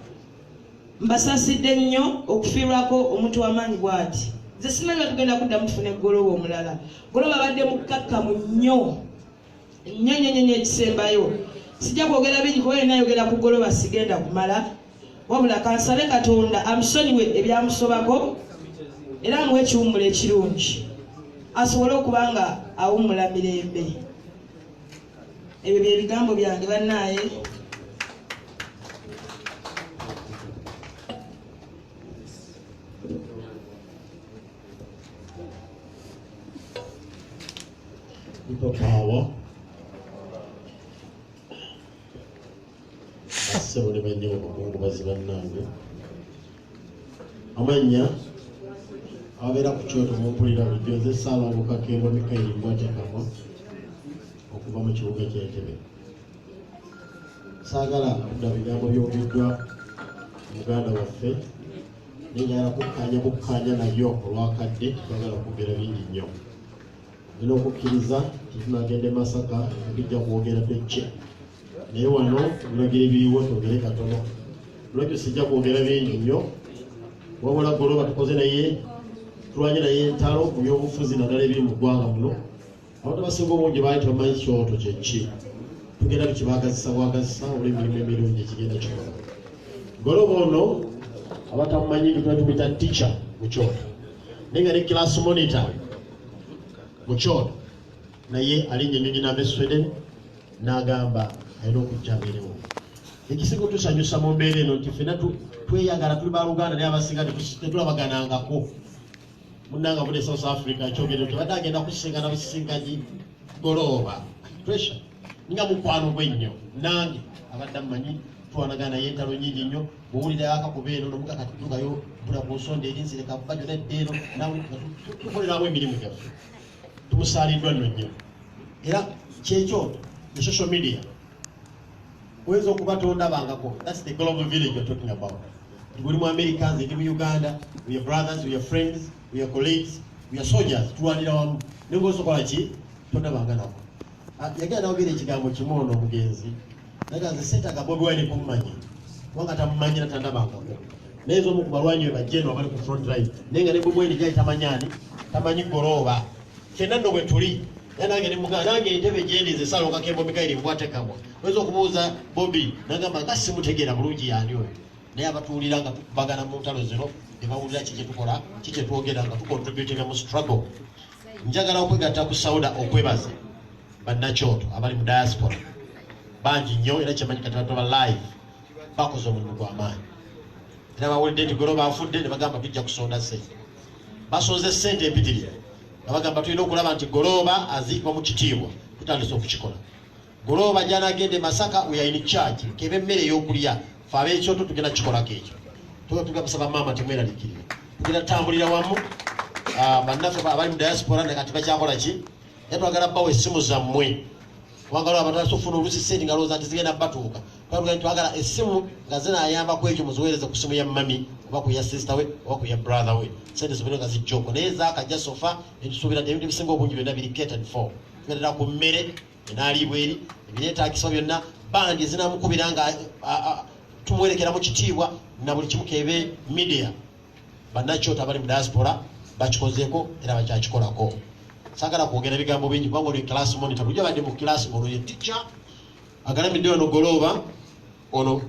mbasasidde nnyo okufiirwako omuntu w'amaanyi bw'ati. Nze simanyi batugenda kuddamu tufune Goloba omulala. Goloba abadde mukkakkamu nnyo ekisembayo. Sijja kwogera bingi kuba yena ayogera ku Goloba sigenda kumala wabula kansabe Katonda amusonyiwe ebyamusobako era amuwe ekiwummula ekirungi asobole okuba nga awummula mirembe. Ebyo bye bigambo byange bannaaye. People Power asebole banye obukungubazi bannange amanya abeera ku kyoto mumpulira bulijjo nze Ssaalongo Kembo Mikaeli Mbwatakama okuva mu kibuga ky'Entebbe. Saagala kudda bigambo byogeddwa muganda waffe nenjagala kukkaanya nayo olwakadde twagala kwogera bingi nnyo. Nina okukkiriza tunagenda Masaka tujja kwogera Becce naye wano ebiragiro ebiriwo twogere katono. Lwekyo sijja kwogera bingi nnyo wabula Goloba tukoze naye tulwanye naye entalo mu byobufuzi naddala ebiri mu ggwanga muno. Abantu abasinga obungi baali tebamanyi kyoto kye ki tugenda tukibagazisa bwagazisa olw'emirimu emirungi ekigenda kikola. Goloba ono abatamumanyi tumuyita teacher mu kyoto naye nga ne class monitor mu kyoto naye alinnya ennyonyi n'ab'e Sweden n'agamba alina okujja mbeerewo. Ekisinga tusanyusa mu mbeera eno nti ffenna tweyagala tuli baluganda naye abasinga tetulabaganangako. Munnanga bude South Africa kyogere nti badde agenda kusisinkana busisinkanye Goloba pressure nga mukwano gwe nnyo nange abadde amumanyi twanagana naye entalo nnyingi nnyo bwowulira akakuba eno nomuga katutukayo bula ku nsonda eri nzireka kuba gyonna eddeeno nawe tukoleramu emirimu gyaffe tumusaaliddwa nno nnyo. Era kyekyoto ne social media oyinza okuba tondabangako. That's the global village we're talking about. Tuli mu Americans, ndi mu Uganda, we are brothers, we are friends, we are colleagues, we are soldiers. Tulwanira wamu. Nengo osokola ki? Tondabanga nako. Yagenda nawogera ekigambo kimu ono omugenzi. Naga nze seetaaga Bobi Wine kumumanyi. Kubanga tamumanyi natandabangako. nezo mu kubalwanyi bajeno abali ku front line nenga ne bubweni jali tamanyani tamanyi goroba kyenda ndo bwe tuli yanange ne muganda nange entebe jendize salo kakembo Mikaeli mbwate kamwa wezo okubuuza Bobby nagamba kasi mutegera bulungi yani oyo naye abatuulira nga tukubagana mu ntalo zino ne bawulira kiki tukola kiki twogera nga tukontributinga mu struggle. Njagala okwegatta ku Sauda okwebaza bannakyoto abali mu diaspora bangi nnyo era kyemanyi kati bataba live bakoze omulimu gw'amaanyi era bawulidde nti Goloba afudde ne bagamba tujja kusonda ssente basonze ssente empitirivu nga bagamba tulina okulaba nti Goloba aziikibwa mu kitiibwa tutandise okukikola. Goloba gyanagende Masaka we are in charge kebe emmere ey'okulya fe ab'ekyoto tugenda kikolako ekyo tugabasaba maama temweraliikirira tugenda tutambulira wamu bannaffe abali mu diaspora ne kati bakyakola ki era twagala bawa essimu zammwe kubanga lwaba tasofuna olusi sente nga lowooza nti zigenda batuuka twagala essimu nga zinaayambako ekyo muziweereze ku simu ya mami oba ku ya sister we oba ku ya brother we sente zibone nga zijjoko naye zaakajja sofa netusuubira nti ebintu ebisinga obungi byonna biri catered for tugendera ku mmere enaaliibwa eri ebineetaagisibwa byonna bandi zinamukubira nga tumuwerekera mu kitiibwa na buli kimu kebe media bannakyoto abali mu diaspora bakikozeeko era bakyakikolako. Sagala kwogera bigambo bingi kubanga oli class monitor bulijjo badde mu class ono ye teacher agalamidde ono Goloba ono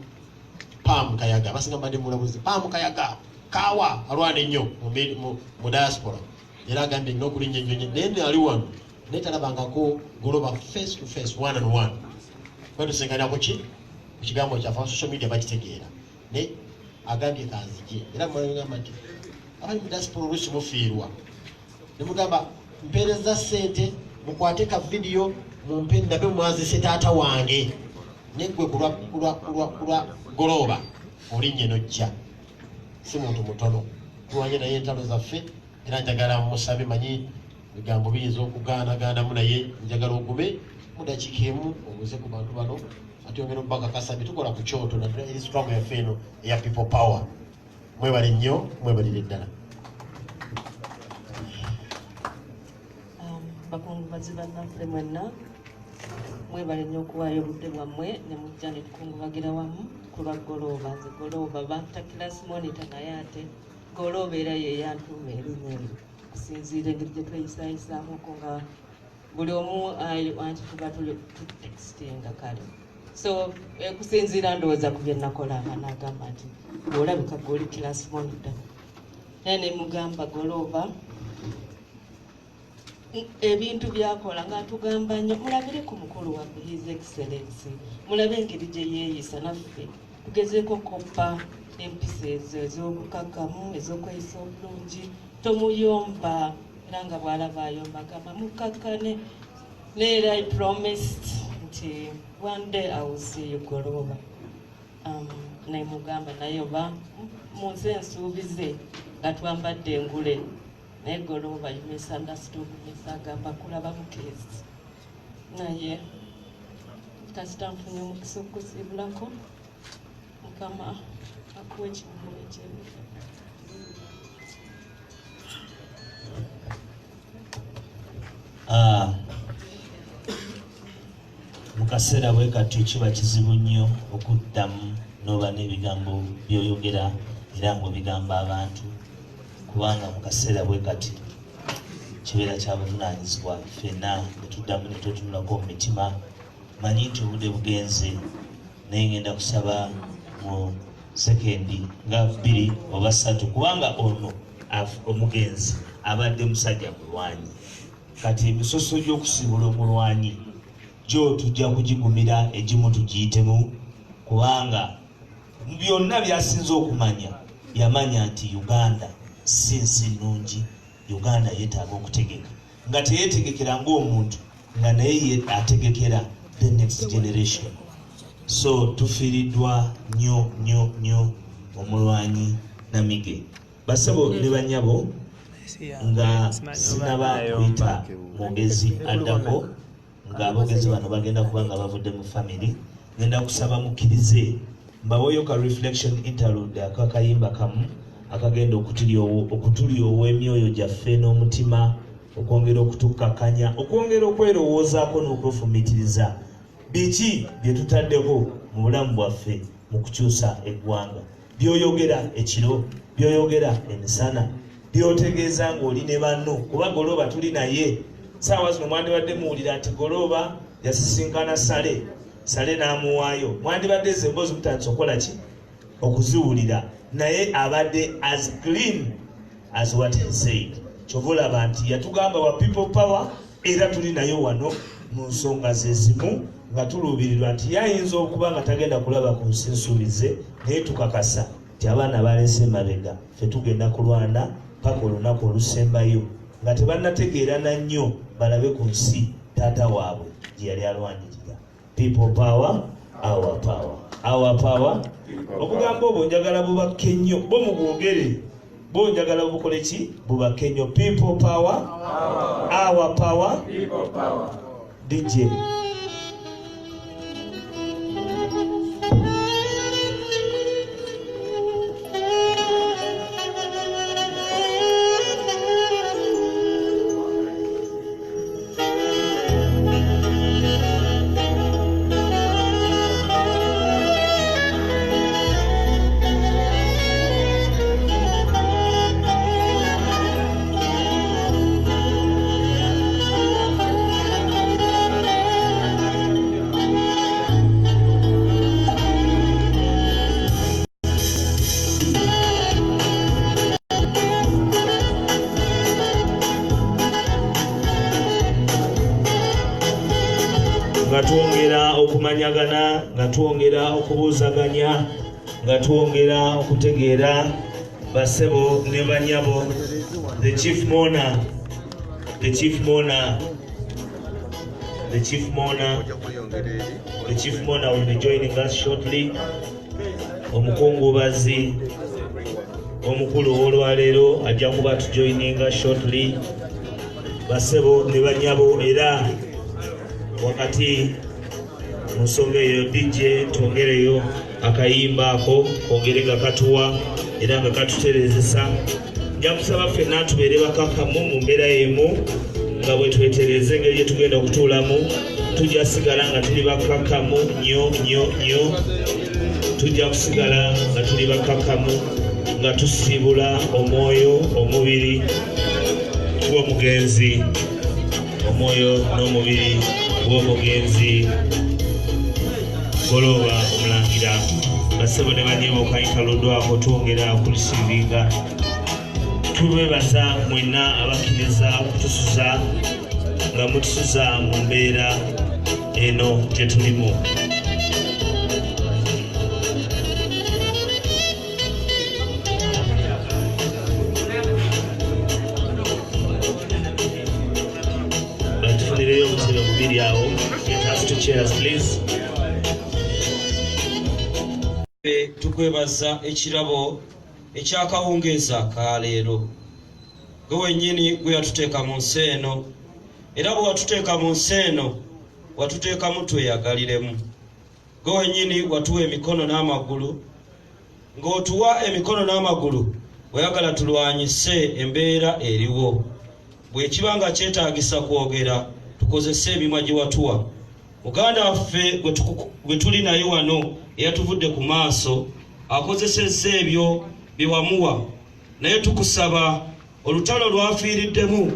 Pam Kayaga basinga badde mulabuzi Pam Kayaga kawa alwana ennyo mu diaspora era agambye nnyo okulinnya ennyonyi naye ali wano naye talabangako Goloba face to face one on one kwetusinkaniako ki ku kigambo kyaffe social media bakitegeera naye agambye kanzije era mugamba nti abali mu diaspora oluusi mufiirwa ne mugamba mpereza ssente mukwate ka video mumpe ndabe mwazise taata wange negwe kulwa Goloba olinnye nojja si muntu mutono tuwanye naye entalo zaffe era njagala musabe manyi bigambo biyinza okugaanagaanamu naye njagala ogume mudakiika emu obuze ku bantu bano ate ongera obbakakasa bitukola ku kyoto naddala eri struggle yaffe eno eya people power. Mwebale nnyo mwebalire ddala. Bakungubazi bannaffe mwenna mwebale nnyo okuwaayo obudde bwammwe ne mujja ne tukungubagira wamu ku lwa Goloba. Nze Goloba banta class monitor naye ate Goloba era ye yantuuma erinnya eryo kusinziira engeri gye tweyisaayisaamuko nga buli omu anti tuba tutextinga kale so kusinziira ndowooza ku bye nakola n'agamba nti olabika goli class monitor naye ne mugamba Goloba ebintu byakola nga tugamba nnyo mulabire ku mukulu waffe His Excellency mulabe engeri gye yeeyisa naffe tugezeeko koppa empisa ezo ez'obukakamu ez'okweyisa obulungi tomuyomba era nga bw'alaba ayomba agamba mukakkane neera I promised nti one day I will see you Goloba. Naye mugamba naye oba mu nsi ensuubize nga twambadde engule naye Goloba you misunderstood me agamba kulaba mukezi naye kasita nfunye omukisa okukusiibulako Mukama akuwa ekibumu ekyeru. Mu kaseera bwe kati kiba kizibu nnyo okuddamu n'oba n'ebigambo by'oyogera era ng'obigamba abantu kubanga mu kaseera bwe kati kibeera kya buvunaanyizibwa ffenna ne tuddamu ne twetunulako mu mitima. Manyi nti obudde bugenze naye ngenda kusaba mu sekendi nga 2 oba 3 kubanga ono omugenzi abadde musajja mulwanyi kati emisoso gy'okusiibula omulwanyi gyo tujja kugigumira egimu tugiyitemu kubanga byonna byasinze okumanya yamanya nti Uganda si nsi nnungi. Uganda yeetaaga okutegeka nga teyeetegekera ng'omuntu nga naye ategekera the next generation. So tufiiriddwa nnyo nnyo nnyo omulwanyi Namige. Basabo ne banyabo nga sinaba kuyita mwogezi addako nga aboogezi bano bagenda kuba nga bavudde mu family. Ngenda kusaba mukkirize mbaweeyo ka reflection interlude akakayimba kamu akagenda okutulyowa emyoyo gyaffe n'omutima okwongera okutukkakanya okwongera okwerowoozaako n'okwefumitiriza biki bye tutaddeko mu bulamu bwaffe mu kukyusa eggwanga. byoyogera ekiro byoyogera emisana byotegeeza ng'oli ne banno kuba Golooba tuli naye saawa zino mwandibadde muwulira ati Golooba yasisinkana Sale n'amuwaayo mwandibadde ezo emboozi mutandise okukola ki okuziwulira naye abadde as clean as what he said. Kyova olaba nti yatugamba wa people power era tuli nayo wano mu nsonga zezimu nga tuluubirirwa nti yayinza okuba nga tagenda kulaba ku nsi nsuubize naye tukakasa nti abaana balese mabega ffe tugenda kulwana paka olunaku olusembayo nga tebannategeera nannyo balabe ku nsi taata waabwe gye yali alwanirira. People power, our power. Our power. Okugamba obwo njagala bubakke nnyo bo mubwogere bo njagala bukole ki bubakke nnyo. People power, our power, people power. DJ nga twongera okumanyagana nga twongera okubuuzaganya nga twongera okutegeera basebo ne banyabo. The chief mourner will be joining us shortly. Omukungubazi omukulu olwaleero ajja kuba tujoininga shortly. Basebo ne banyabo era wakati mu nsonga eyo DJ twongereyo akayimba ako kongere nga katuwa era nga katuterezesa. Nja kusaba ffenna tubeere bakakamu mu mbeera emu nga bwe twetereza engeri gye tugenda okutuulamu tujja sigala nga tuli bakakamu nnyo. Tujja kusigala nga tuli bakakamu nga tusiibula omwoyo omubiri gw'omugenzi omwoyo n'omubiri gw'omugenzi Golooba Omulangira. Basebo ne banyebo kayitaluddwako twongera okulisiivinga. Tubebaza mwenna abakkiriza okutusuza nga mutusuza mu mbeera eno gye tulimu. Tufunireyo obutebe bubiri awo. Get us to chairs please. Tukwebaza ekirabo ekyakawungeeza ka leero. Gwe wennyini gwe yatuteeka mu nsi eno era bwe watuteeka mu nsi eno watuteekamu tweyagaliremu. Gwe wennyini watuwa emikono n'amagulu. Ng'otuwa emikono n'amagulu oyagala tulwanyise embeera eriwo. Bwe kiba nga kyetaagisa kwogera tukozese emimwa gye watuwa. Muganda waffe gwe tuli naye wano eyatuvudde ku maaso akozesezza ebyo bye wamuwa, naye tukusaba olutalo lwafiiriddemu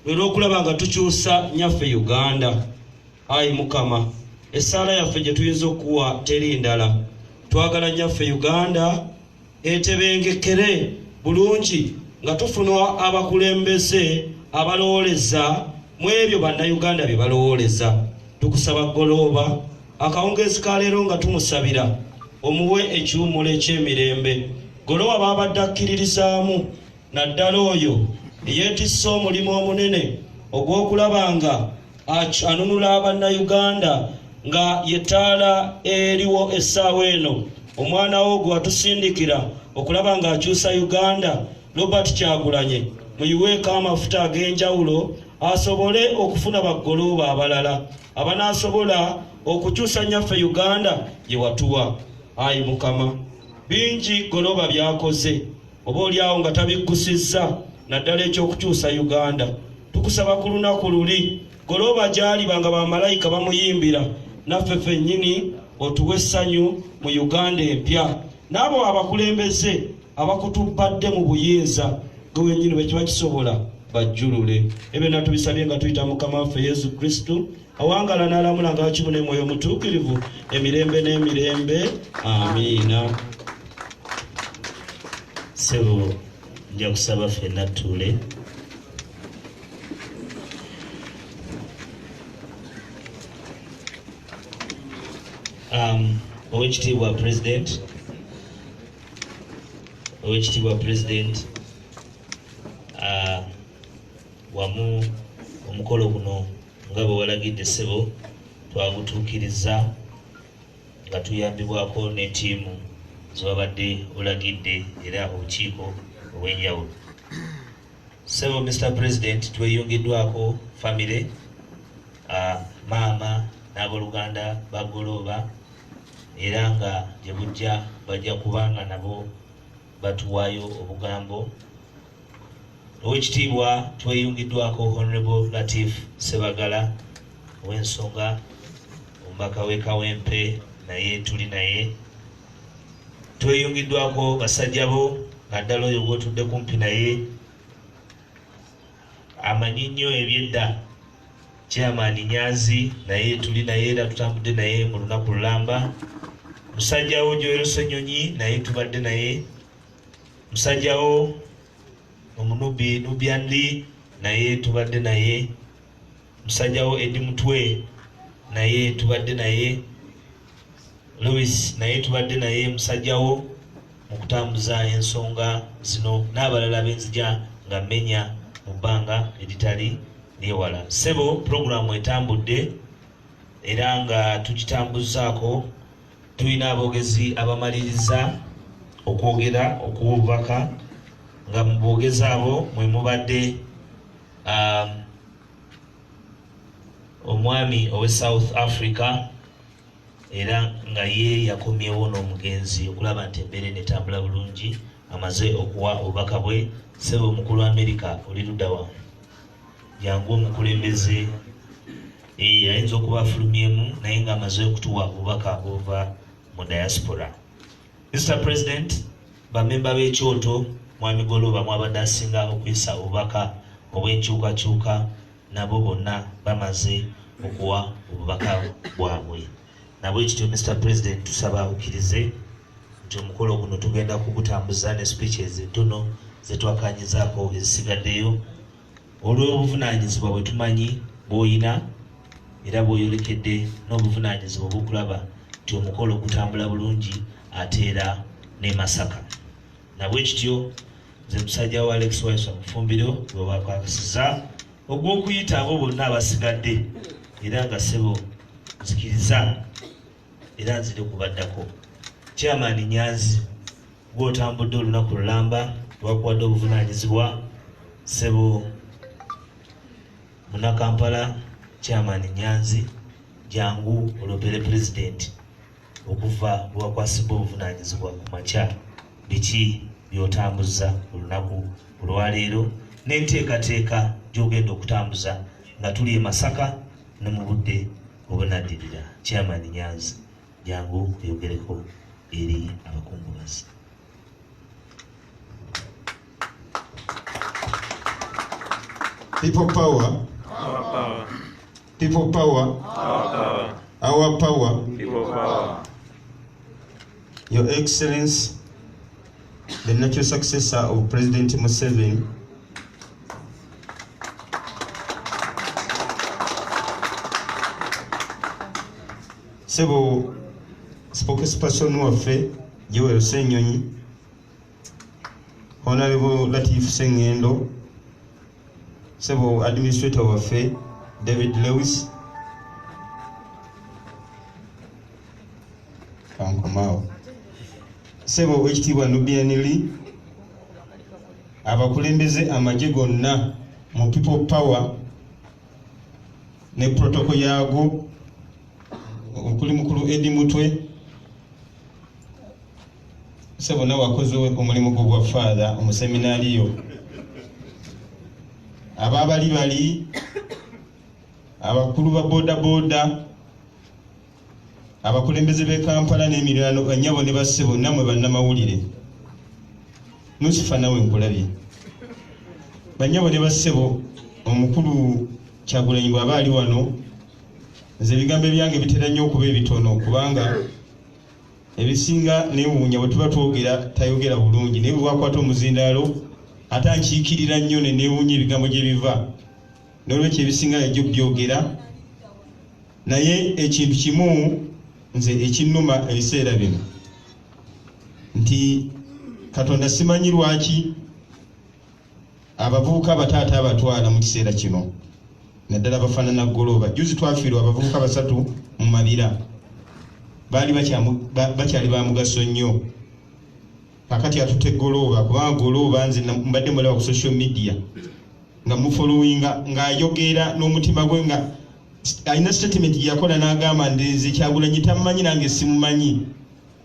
olw'okulaba nga tukyusa nnyaffe Uganda. Ayi Mukama, essaala yaffe gye tuyinza okuwa teri ndala. Twagala nnyaffe Uganda etebengekere bulungi nga tufuna abakulembeze abalowooleza mu ebyo bannayuganda bye balowooleza. Tukusaba Golooba akawungeezi ka leero nga tumusabira omuwe ekiwummulo eky'emirembe. Golooba babadde akkiririzaamu naddala oyo eyeetisse omulimu omunene ogw'okulaba nga anunula abannayuganda nga yettaala eriwo essaawa eno. Omwana wo gwe watusindikira okulaba nga akyusa Uganda, Robert Kyagulanyi, muyiweeko amafuta ag'enjawulo asobole okufuna baggolooba abalala abanaasobola okukyusa nnyaffe Uganda gye watuwa. Ayi Mukama, bingi Golooba byakoze oba oliawo nga tabiggusizza naddala ekyokukyusa Uganda. Tukusaba ku lunaku luli Golooba gy'ali banga bamalayika bamuyimbira, naffe ffennyini otuwe essanyu mu Uganda empya n'abo abakulembeze abakutubadde mu buyinza gwe wenyini bwe kiba kisobola bajjulule. Ebyo natubisabye nga tuyita Mukama waffe Yesu Kristo awangala n'alamula nga wakimu n'emwoyo mutuukirivu emirembe n'emirembe. Amiina. Sebo nja kusaba ffenna tuule. Oweekitiibwa President, wamu omukolo guno nga bwe walagidde ssebo twagutuukiriza nga tuyambibwako ne ttiimu zebabadde olagidde era obukiiko obw'enjawulo. Ssebo Mr. President, tweyungiddwako famire, maama n'abooluganda bagolooba era nga gye bujja bajja kubanga nabo batuwaayo obugambo. Oweekitiibwa tweyungiddwako Honorable Latif Sebagala ow'ensonga omubaka w'e Kawempe, naye tuli naye. Tweyungiddwako basajja bo naddala oyo gwotudde kumpi naye amanyi nnyo ebyedda Chairman Nyanzi, naye tuli naye era tutambudde naye mu lunaku lulamba. Musajjawo Joel Ssenyonyi naye tubadde naye. Musajjawo omunubi Nubianli naye tubadde naye. Musajjawo Edi Mutwe naye tubadde naye. Louis naye tubadde naye. Musajjawo mu kutambuza ensonga zino n'abalala benzija nga mmenya mu bbanga eritali lyewala. Ssebo puroguramu etambudde era nga tugitambuzaako. Tulina aboogezi abamaliriza okwogera okubaka nga mu boogezi abo mwe mubadde omwami owe South Africa era nga ye yakomyewo n'omugenzi okulaba nti embeera netambula bulungi, amaze okuwa obubaka bwe. Ssebo omukulu wa America oli ludda wa jangu omukulembeze ayinza okuba afulumyemu naye nga amaze okutuwa obubaka obuva mu diaspora. Mr. President, bamemba b'ekyoto mwami Goloba mwabadde asinga okuyisa obubaka obw'enkyukakyuka nabo bonna bamaze okuwa obubaka bwabwe. Nabwe kityo Mr. President, tusaba okkirize nti omukolo guno tugenda kugutambuza ne speeches entono zetwakanyizaako ezisigaddeyo olw'obuvunaanyizibwa bwe tumanyi bw'oyina era bw'oyolekedde n'obuvunaanyizibwa obw'okulaba nti omukolo gutambula bulungi ate era ne Masaka. Nabwe kityo nze musajja wa Alex Waiso Mufumbiro bwe bakwakasiza ogw'okuyita abo bonna abasigadde era nga ssebo nzikiriza era nzire kubaddako. Chairman Nyanzi gw'otambudde olunaku lulamba lwakuwadde obuvunaanyizibwa. Ssebo Munnakampala Chairman Nyanzi jangu olobere President okuva lwakwasibwa obuvunaanyizibwa ku makya biki byotambuza olunaku olwaleero n'enteekateeka gy'ogenda okutambuza nga tuli e Masaka ne mu budde obunaddirira. Chairman Nyanzi jangu oyogereko eri abakungubazi. People power. Our power. People power. Our power. Our power. People power. Your Excellency, the natural successor of President Museveni, Ssebo spokesperson waffe Joel Ssenyonyi, Honorable Latif Sengendo, Ssebo administrator waffe David Lewis, Kankomao, Ssebo Oweekitiibwa Nubianli, abakulembeze amagye gonna mu People Power ne protocol yaago okuli mukulu Edi Mutwe. Ssebo nawe wakoze omulimu gwo gwa father omuseminaariyo. Ababali abakulu ba boda boda abakulembeze b'e Kampala n'emiriraano banyabo ne bassebo nammwe bannamawulire Nusifa nawe nkulabye banyabo ne bassebo omukulu Kyagulanyi bw'aba ali wano nze ebigambo byange bitera nnyo okuba ebitono kubanga ebisinga neewuunya bwe tuba twogera tayogera bulungi naye bwe bwakwata omuzindaalo ate ankiikirira nnyo ne neewuunya ebigambo gye biva n'olwekyo ebisinga yajja okubyogera naye ekintu kimu nze ekinnuma ebiseera bino nti Katonda simanyi lwaki abavubuka abataata abatwala mu kiseera kino naddala bafaanana Goloba. Juzi twafiirwa abavubuka 3 mu Mabira baali bakyali ba mugaso nnyo. Kakati atutte Goloba kubanga Goloba nze mbadde mulaba ku social media nga mufollowinga ng'ayogera n'omutima gwe nga alina statement gye yakola n'agamba nze Kyagulanyi tamumanyi nange simumanyi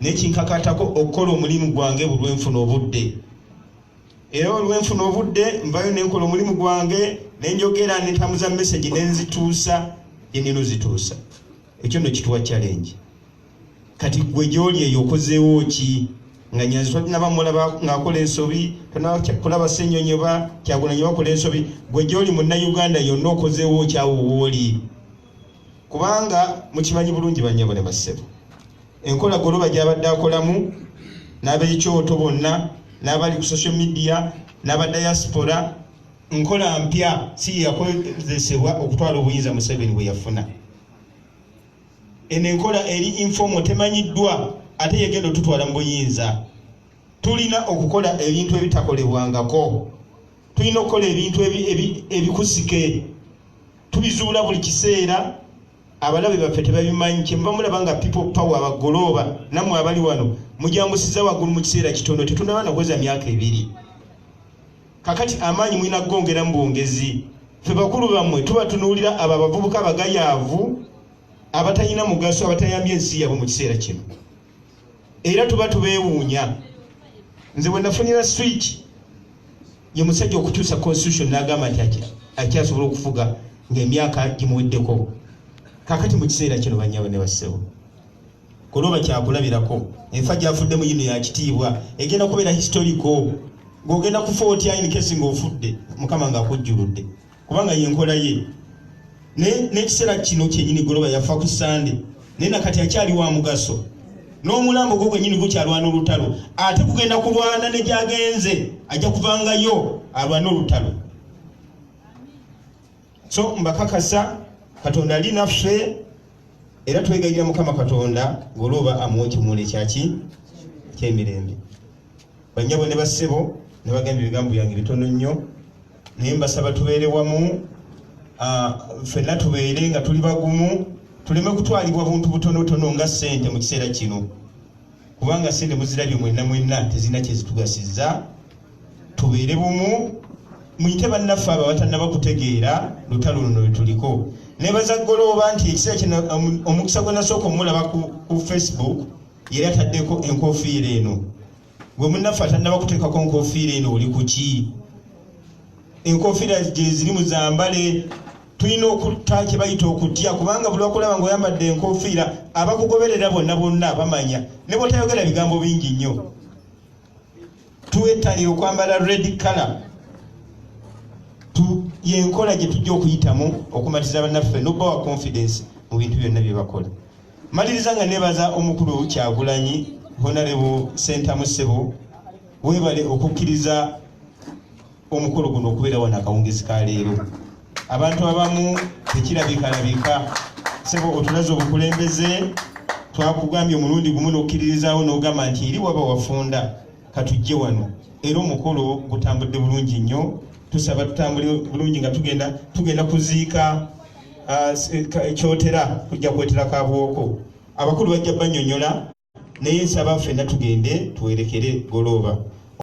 n'ekinkakatako okukola omulimu gwange bulwenfuna obudde. Era olwenfuna obudde nvayo nenkola omulimu gwange nenjogera nentamuza message nenzituusa yenino zituusa. Ekyo nno kituwa challenge. Kati gwe gy'oli eyo okozeewo ki? Nga Nyanzi twalinaba mulaba ng'akola ensobi, kulaba Ssenyonyoba, Kyagulanyi bakola ensobi, gwe gy'oli Munnayuganda yonna okozeewo ki awo wooli? Kubanga mukimanyi bulungi bannyabo ne bassebo. Enkola Goloba gy'abadde akolamu n'ab'ekyoto bonna n'abali ku social media n'abadiaspora nkola mpya si yakozesebwa okutwala obuyinza Museveni bwe yafuna. Eno enkola eri informal temanyiddwa ate yegenda tutwala mu buyinza. Tulina okukola ebintu ebitakolebwangako. Tulina okukola ebintu ebikusike. Tubizuula buli kiseera. Abalabe baffe tebabimanyi kyemba mulaba nga people power abagoloba nammwe abali wano mujambusiza waggulu mu kiseera kitono tetunaba nakweza myaka 2. Kakati amaanyi mwina gongera mu bwongezi. Ffe bakulu bammwe tuba tunuulira abo abavubuka abagayaavu abatayina mugaso abatayambye ensi yabwe mu kiseera kino. Era tuba tubeewuunya. Nze bwe nafunira switch ye musajja okukyusa constitution n'agamba nti akyasobola okufuga ng'emyaka gimuweddeko. Kakati mu kiseera kino bannyawe ne bassebo Goloba kyakulabirako enfa gyafudde mu yino ya kitiibwa egenda kubeera historical ng'ogenda kufa otya in case ng'ofudde Mukama ng'akujjuludde kubanga yenkola ye n'ekiseera kino kyennyini Goloba yafa ku Sande naye nakati akyali wa mugaso n'omulambo gwo gwennyini gukyalwana olutalo ate kugenda kulwana ne gy'agenze ajja kuvangayo alwana olutalo. So mbakakasa Katonda ali naffe era twegayirira Mukama Katonda Goloba amuwe kimule kyaki ky'emirembe. Bannyabo ne bassebo ne bagamba ebigambo byange bitono nnyo naye mbasaba tubeere wamu ffenna tubeere nga tuli bagumu tuleme kutwalibwa buntu butonotono nga ssente mu kiseera kino kubanga ssente muzirabye mwenna tezirina kyezitugasizza. Tubeere bumu muyite bannaffe abo abatannaba kutegeera lutalo luno lwe tuliko. Nebaza Goloba nti ekiseera kino omukisa gwe nasooka omulaba ku Facebook yali ataddeko enkofiira eno. Gwe munnaffe atannaba kuteekako enkofiira eno oli ku ki? Enkofiira gye ziri mu zambale tulina okutta kye bayita okutya kubanga buli wakulaba ng'oyambadde enkofiira abakugoberera bonna bamanya ne bw'otayogera bigambo bingi nnyo. Tuwettanire okwambala red color yenkola gye tujja okuyitamu okumatiza bannaffe n'obba wa confidence mu bintu byonna bye bakola. Maliriza nga nebaza omukulu Kyagulanyi Honorable Sentamu Ssebo weebale okukkiriza omukolo guno okubeera wano akawungezi ka leero. Abantu abamu tekirabikalabika Ssebo otulaze obukulembeze twakugambye omulundi gumu n'okkiririzaawo n'ogamba nti eri waba wafunda katujje wano era omukolo gutambudde bulungi nnyo. Tusaba tutambule bulungi nga tugenda kuziika ekyotera kujja kwetera kabwoko. Abakulu bajja bannyonnyola naye nsaba ffenna tugende twerekere Goloba.